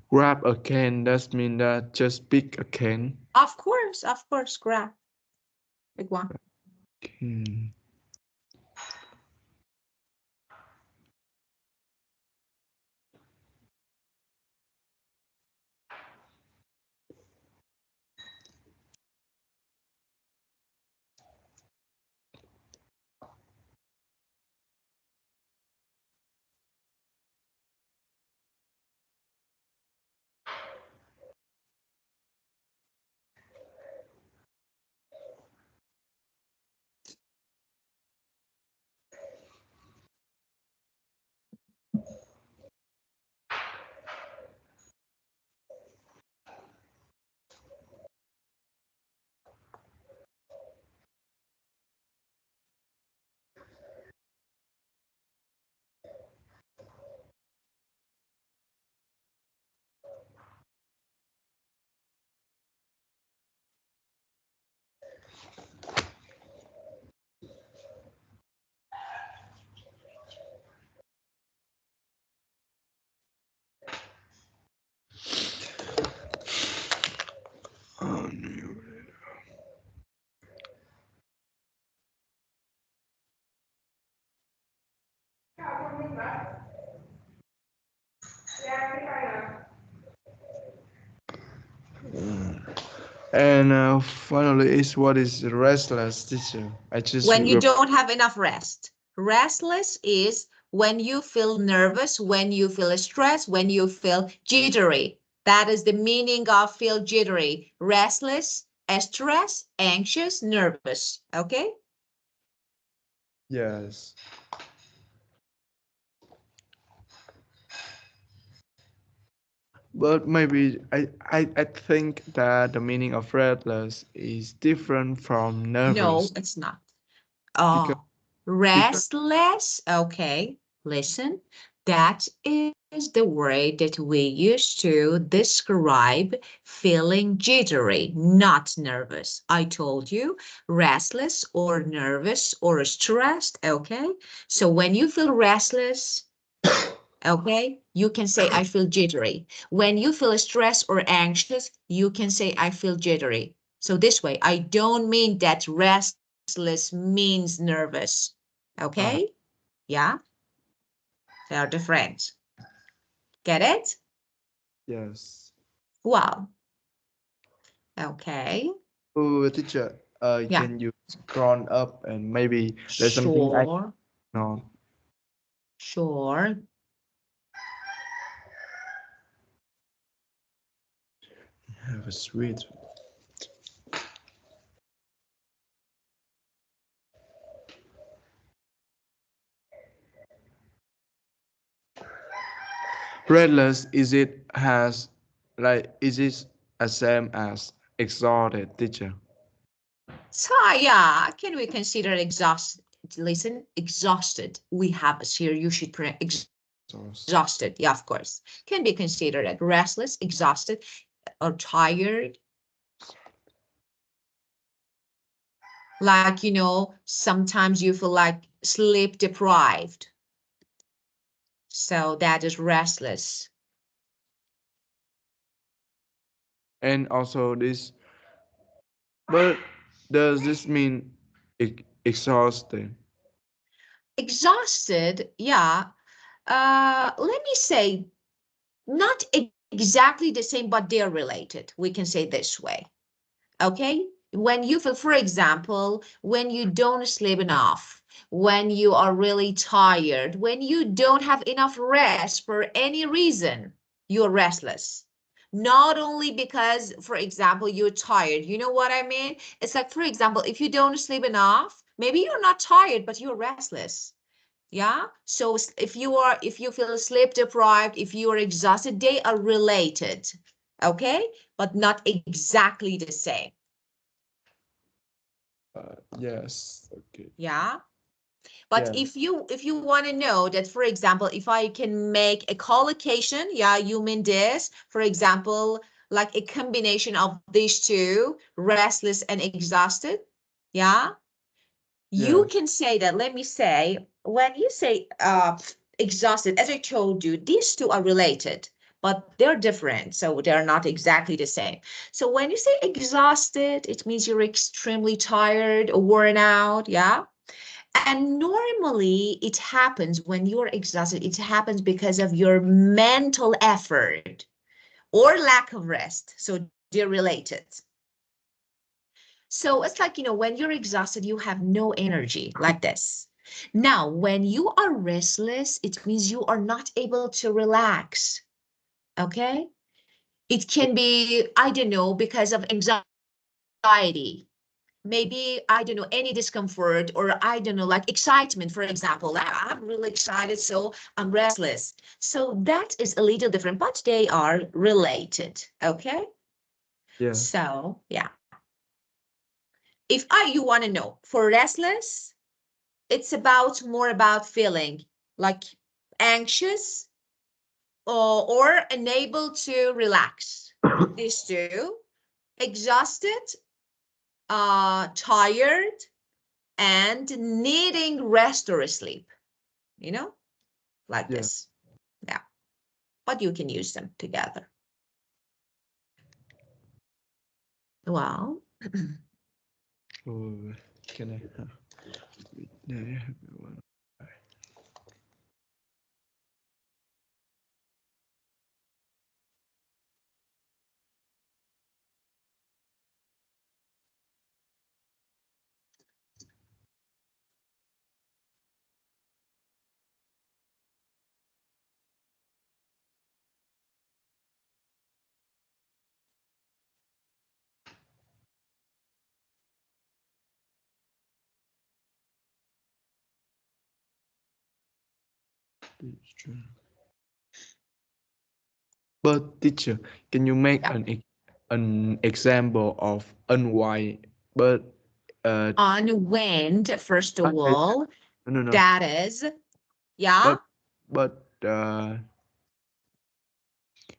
Grab a can, that mean that just pick a can. Of course, grab. Big one. Hmm. And finally, is what is restless, teacher? I just When you don't have enough rest. Restless is when you feel nervous, when you feel stressed, when you feel jittery. That is the meaning of feel jittery. Restless, stressed, anxious, nervous. Okay? yes. But maybe I think that the meaning of restless is different from No, nervous it's not. because Oh, because restless. Okay, listen. That is the word that we use to describe feeling jittery, not nervous. I told you restless or nervous or stressed. Okay, so when you feel restless, okay, you can say I feel jittery. When you feel stressed or anxious, you can say I feel jittery. So this way, I don't mean that restless means nervous. Okay? uh, Yeah, they are different. Get it? yes. Wow. Okay. Oh, teacher, Yeah. can you scroll up and maybe there's something I Sure. know. Sure. Have a sweet. Restless is it has like is it the same as exhausted, teacher? So yeah, can we consider exhausted? Listen, exhausted. We have us here. You should put So, exhausted. Yeah, of course. Can be considered as restless, exhausted, or tired. Like, sometimes you feel like sleep deprived. So that is restless. and also this, but does this mean exhausted? Exhausted, yeah. Let me say, not exactly the same, but they're related. We can say this way. Okay? When you feel, for example, when you don't sleep enough, when you are really tired, when you don't have enough rest for any reason, you're restless. Not only because, for example, you're tired. You know what I mean? It's like, for example, if you don't sleep enough, maybe you're not tired, but you're restless. Yeah. So if you feel sleep deprived, if you are exhausted, they are related. Okay. But not exactly the same. Yes. Okay. Yeah. But Yes. if you want to know that, for example, if I can make a collocation, yeah, you mean this, for example, like a combination of these two, restless and exhausted. Yeah. You Yes. can say that, let me say, when you say exhausted, as I told you, these two are related, but they're different. So they're not exactly the same. So when you say exhausted, it means you're extremely tired or worn out. Yeah. And normally it happens when you're exhausted, it happens because of your mental effort or lack of rest. So they're related. So it's like, when you're exhausted, you have no energy like this. Now, when you are restless, it means you are not able to relax. Okay? It can be, I don't know, because of anxiety. Maybe, I don't know, any discomfort, or I don't know, like excitement, for example. I'm really excited, so I'm restless. So that is a little different, but they are related. Okay? Yes. So, yeah. If you want to know, for restless, it's more about feeling like anxious or unable to relax. These two, exhausted, tired, and needing rest or sleep, you know, like Yeah. this. Yeah, but you can use them together. Well, Oh, can I have there? But teacher, can you make yeah. an example of unwind? But Unwind, first of okay, all, no. that is, yeah. But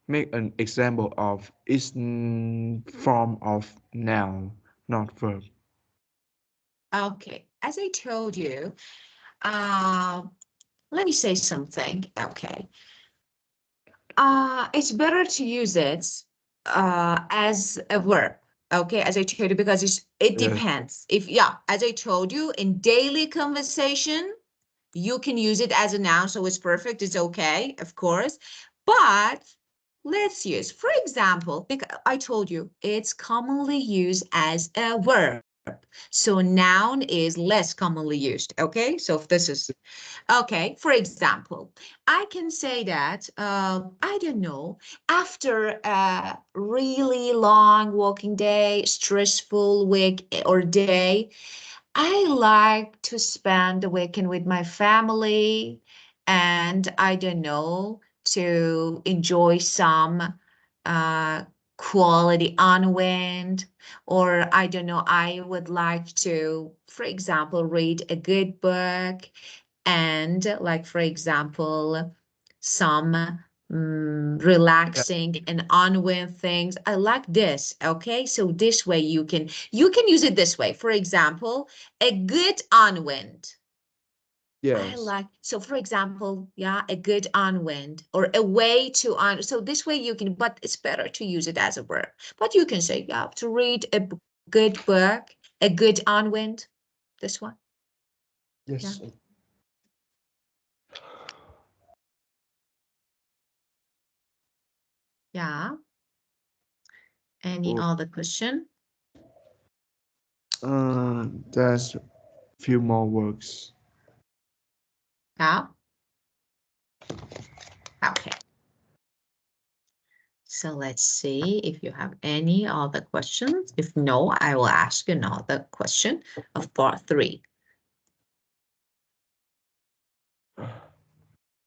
make an example of its form of noun, not verb. Okay. As I told you, uh, let me say something. Okay. It's better to use it as a verb. Okay, as I told you, because it Yes. depends. If, yeah, as I told you, in daily conversation, you can use it as a noun, so it's perfect. It's okay, of course. But let's use, for example, because I told you it's commonly used as a verb. So noun is less commonly used. Okay, so if this is okay, for example, I can say that, I don't know, after a really long working day, stressful week or day, I like to spend the weekend with my family and I don't know, to enjoy some uh, quality unwind, or I don't know, I would like to, for example, read a good book and like, for example, some Yeah. relaxing and unwind things. I like this. Okay, so this way you can use it this way. For example, a good unwind. I Yes. like, so for example, yeah, a good unwind or a way to un. So this way you can, but it's better to use it as a verb. But you can say, yeah, to read a good book, a good unwind. This one, yeah, Yes. yeah. Any Oh, other question? there's few more words. Yeah. Okay. So let's see if you have any other questions. If no, I will ask another question of part 3.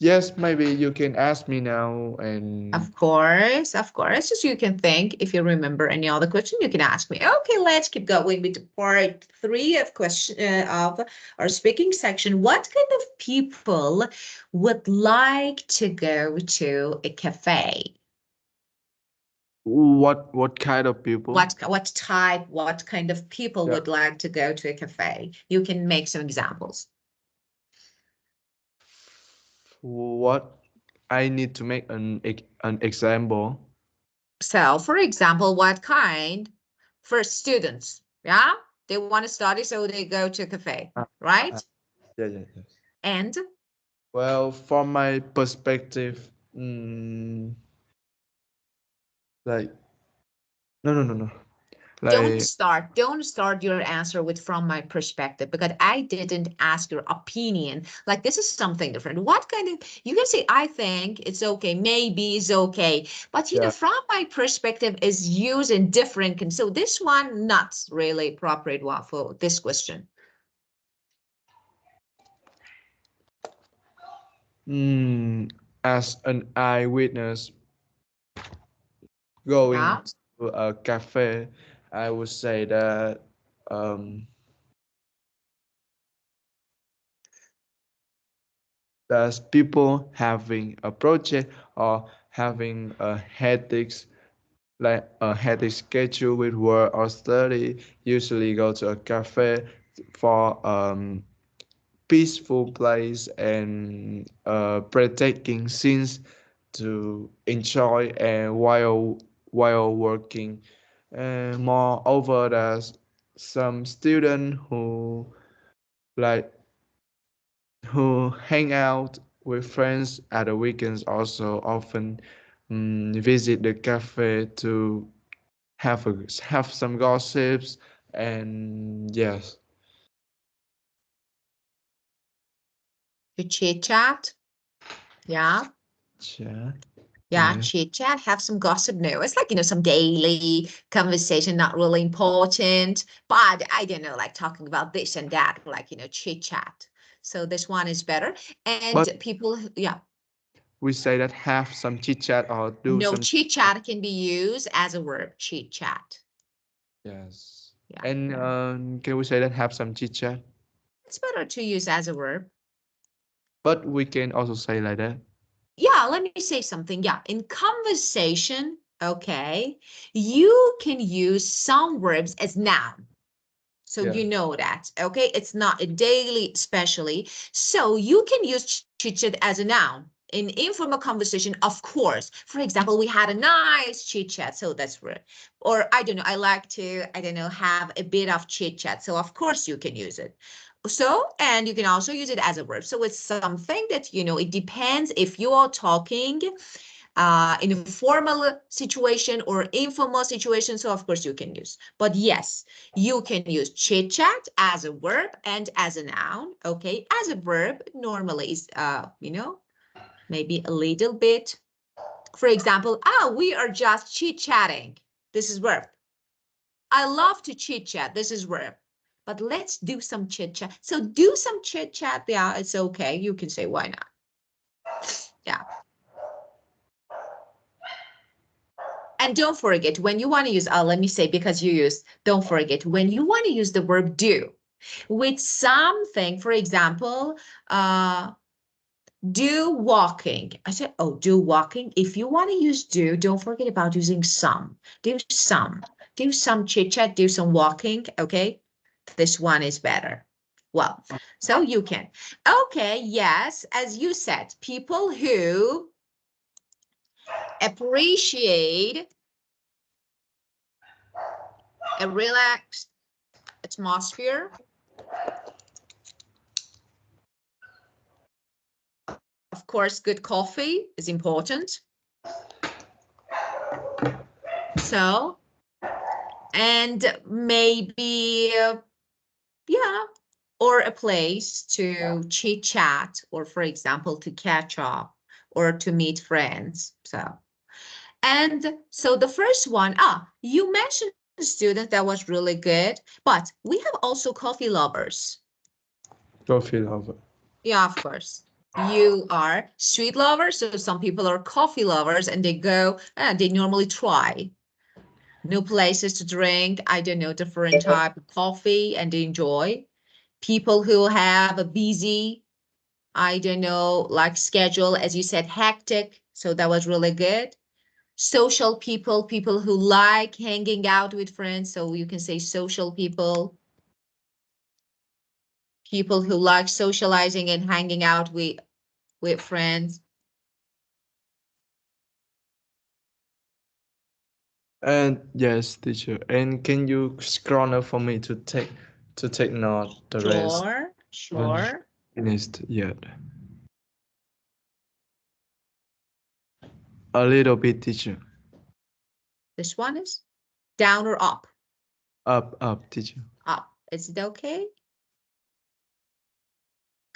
Yes, maybe you can ask me now and Of course, as you can think, if you remember any other question, you can ask me. Okay, let's keep going with part 3 of question of our speaking section. What kind of people would like to go to a cafe? what kind of people? What kind of people Yeah. would like to go to a cafe? You can make some examples. What I need to make an example. So, for example, what kind? For students, yeah? They want to study, so they go to a cafe, Uh, uh, right? yes. And Well, from my perspective, like no. don't Like start, don't start your answer with from my perspective, because I didn't ask your opinion. Like, this is something different. What kind of, you can say, I think it's okay, maybe it's okay. But, yeah. from my perspective is used in different, so this one, not really appropriate one for this question. As an eyewitness going Yeah. to a cafe, I would say that um, there's people having a project or having a hectic schedule with work or study. Usually go to a cafe for peaceful place and breathtaking scenes to enjoy and while working. And moreover, there's some student like who hang out with friends at the weekends also often visit the cafe to have some gossips and yes. To chit chat. Yeah. Chat. Yeah, Yeah. chit chat, have some gossip. No, it's like, some daily conversation, not really important, but I don't know, like talking about this and that, like, chit chat. So this one is better. And But people, yeah, we say that have some chit chat or do no, some. chit chat can be used as a verb, chit chat. Yes. Yeah, And can we say that have some chit chat? it's better to use as a verb. But we can also say like that. Yeah, let me say something. Yeah, in conversation, okay, you can use some verbs as noun. So Yeah. you know that, okay? It's not a daily, especially. So you can use chit-chat as a noun. In informal conversation, of course. For example, we had a nice chit-chat, so that's right. Or I don't know, I like to, I don't know, have a bit of chit-chat. So of course you can use it. So, and you can also use it as a verb. So it's something that, it depends if you are talking in a formal situation or informal situation. So of course you can use, but yes, you can use chit chat as a verb and as a noun. Okay, as a verb normally is, maybe a little bit. For example, we are just chit chatting. This is verb. I love to chit chat. This is verb. But let's do some chit chat. So do some chit chat. Yeah, it's okay. You can say why not. Yeah. And don't forget, when you want to use, let me say, because you use, don't forget, when you want to use the verb do with something, for example, do walking. I said, oh, do walking. If you want to use do, don't forget about using some. Do some chit chat, do some walking. Okay. This one is better. Well, so you can. Okay. Yes. As you said, people who appreciate a relaxed atmosphere. Of course, good coffee is important. So, and maybe, yeah, or a place to chit chat, or for example, to catch up or to meet friends. So, and so the first one, you mentioned students that was really good, but we have also coffee lovers. Coffee lover. Yeah, of course. You are sweet lovers, so some people are coffee lovers and they go, they normally try new places to drink, I don't know, different type of coffee and they enjoy. People who have a busy, I don't know, like schedule, as you said, hectic. So that was really good. Social people, people who like hanging out with friends. So you can say social people, people who like socializing and hanging out with friends. And yes, teacher. And can you scroll up for me to take note the rest? Sure, Haven't sure. finished yet. A little bit, teacher. This one is down or up? Up, teacher. Up. Is it okay?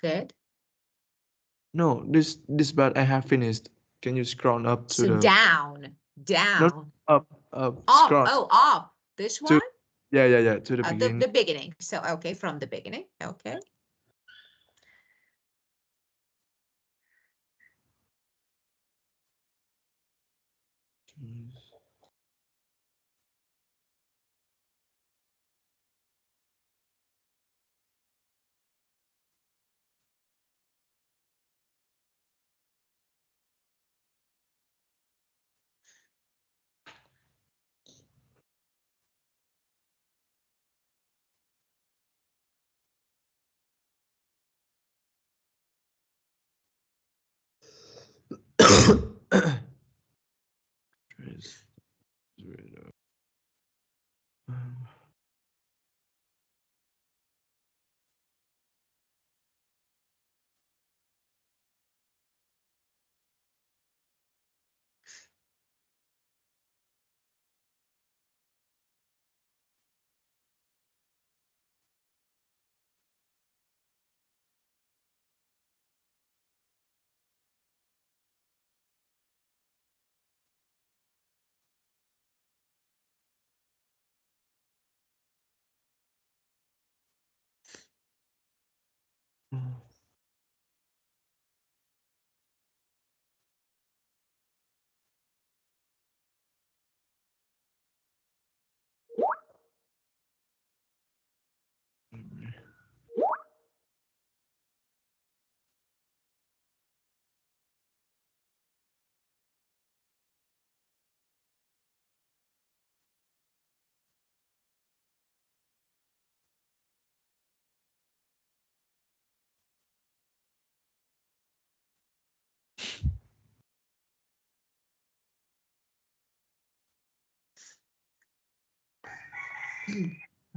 Good. No, this part I have finished. Can you scroll up to So the down, no down, up up. scroll Oh, up. This to one? yeah to the The, beginning. the beginning. So, okay, from the beginning. Okay.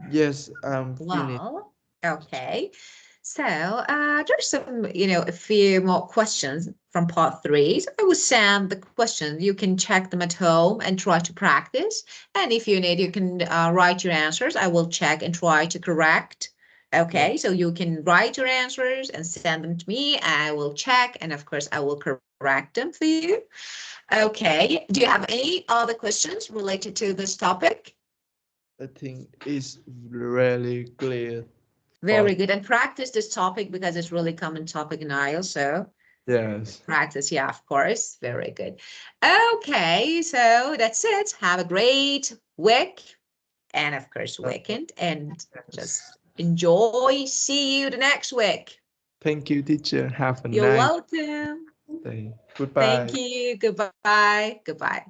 Yes, I'm finished. Well, okay. So there's some, a few more questions from part 3. So I will send the questions. You can check them at home and try to practice. And if you need, you can write your answers. I will check and try to correct. Okay, so you can write your answers and send them to me. I will check, and of course, I will correct them for you. Okay, do you have any other questions related to this topic? I think it's really clear. Very good. And practice this topic because it's really common topic in IELTS. So Yes. practice, yeah, of course. Very good. Okay, so that's it. Have a great week and of course weekend, and just enjoy. See you the next week. Thank you, teacher. Have a You're nice welcome. day. Thank Goodbye. you. Goodbye. Goodbye.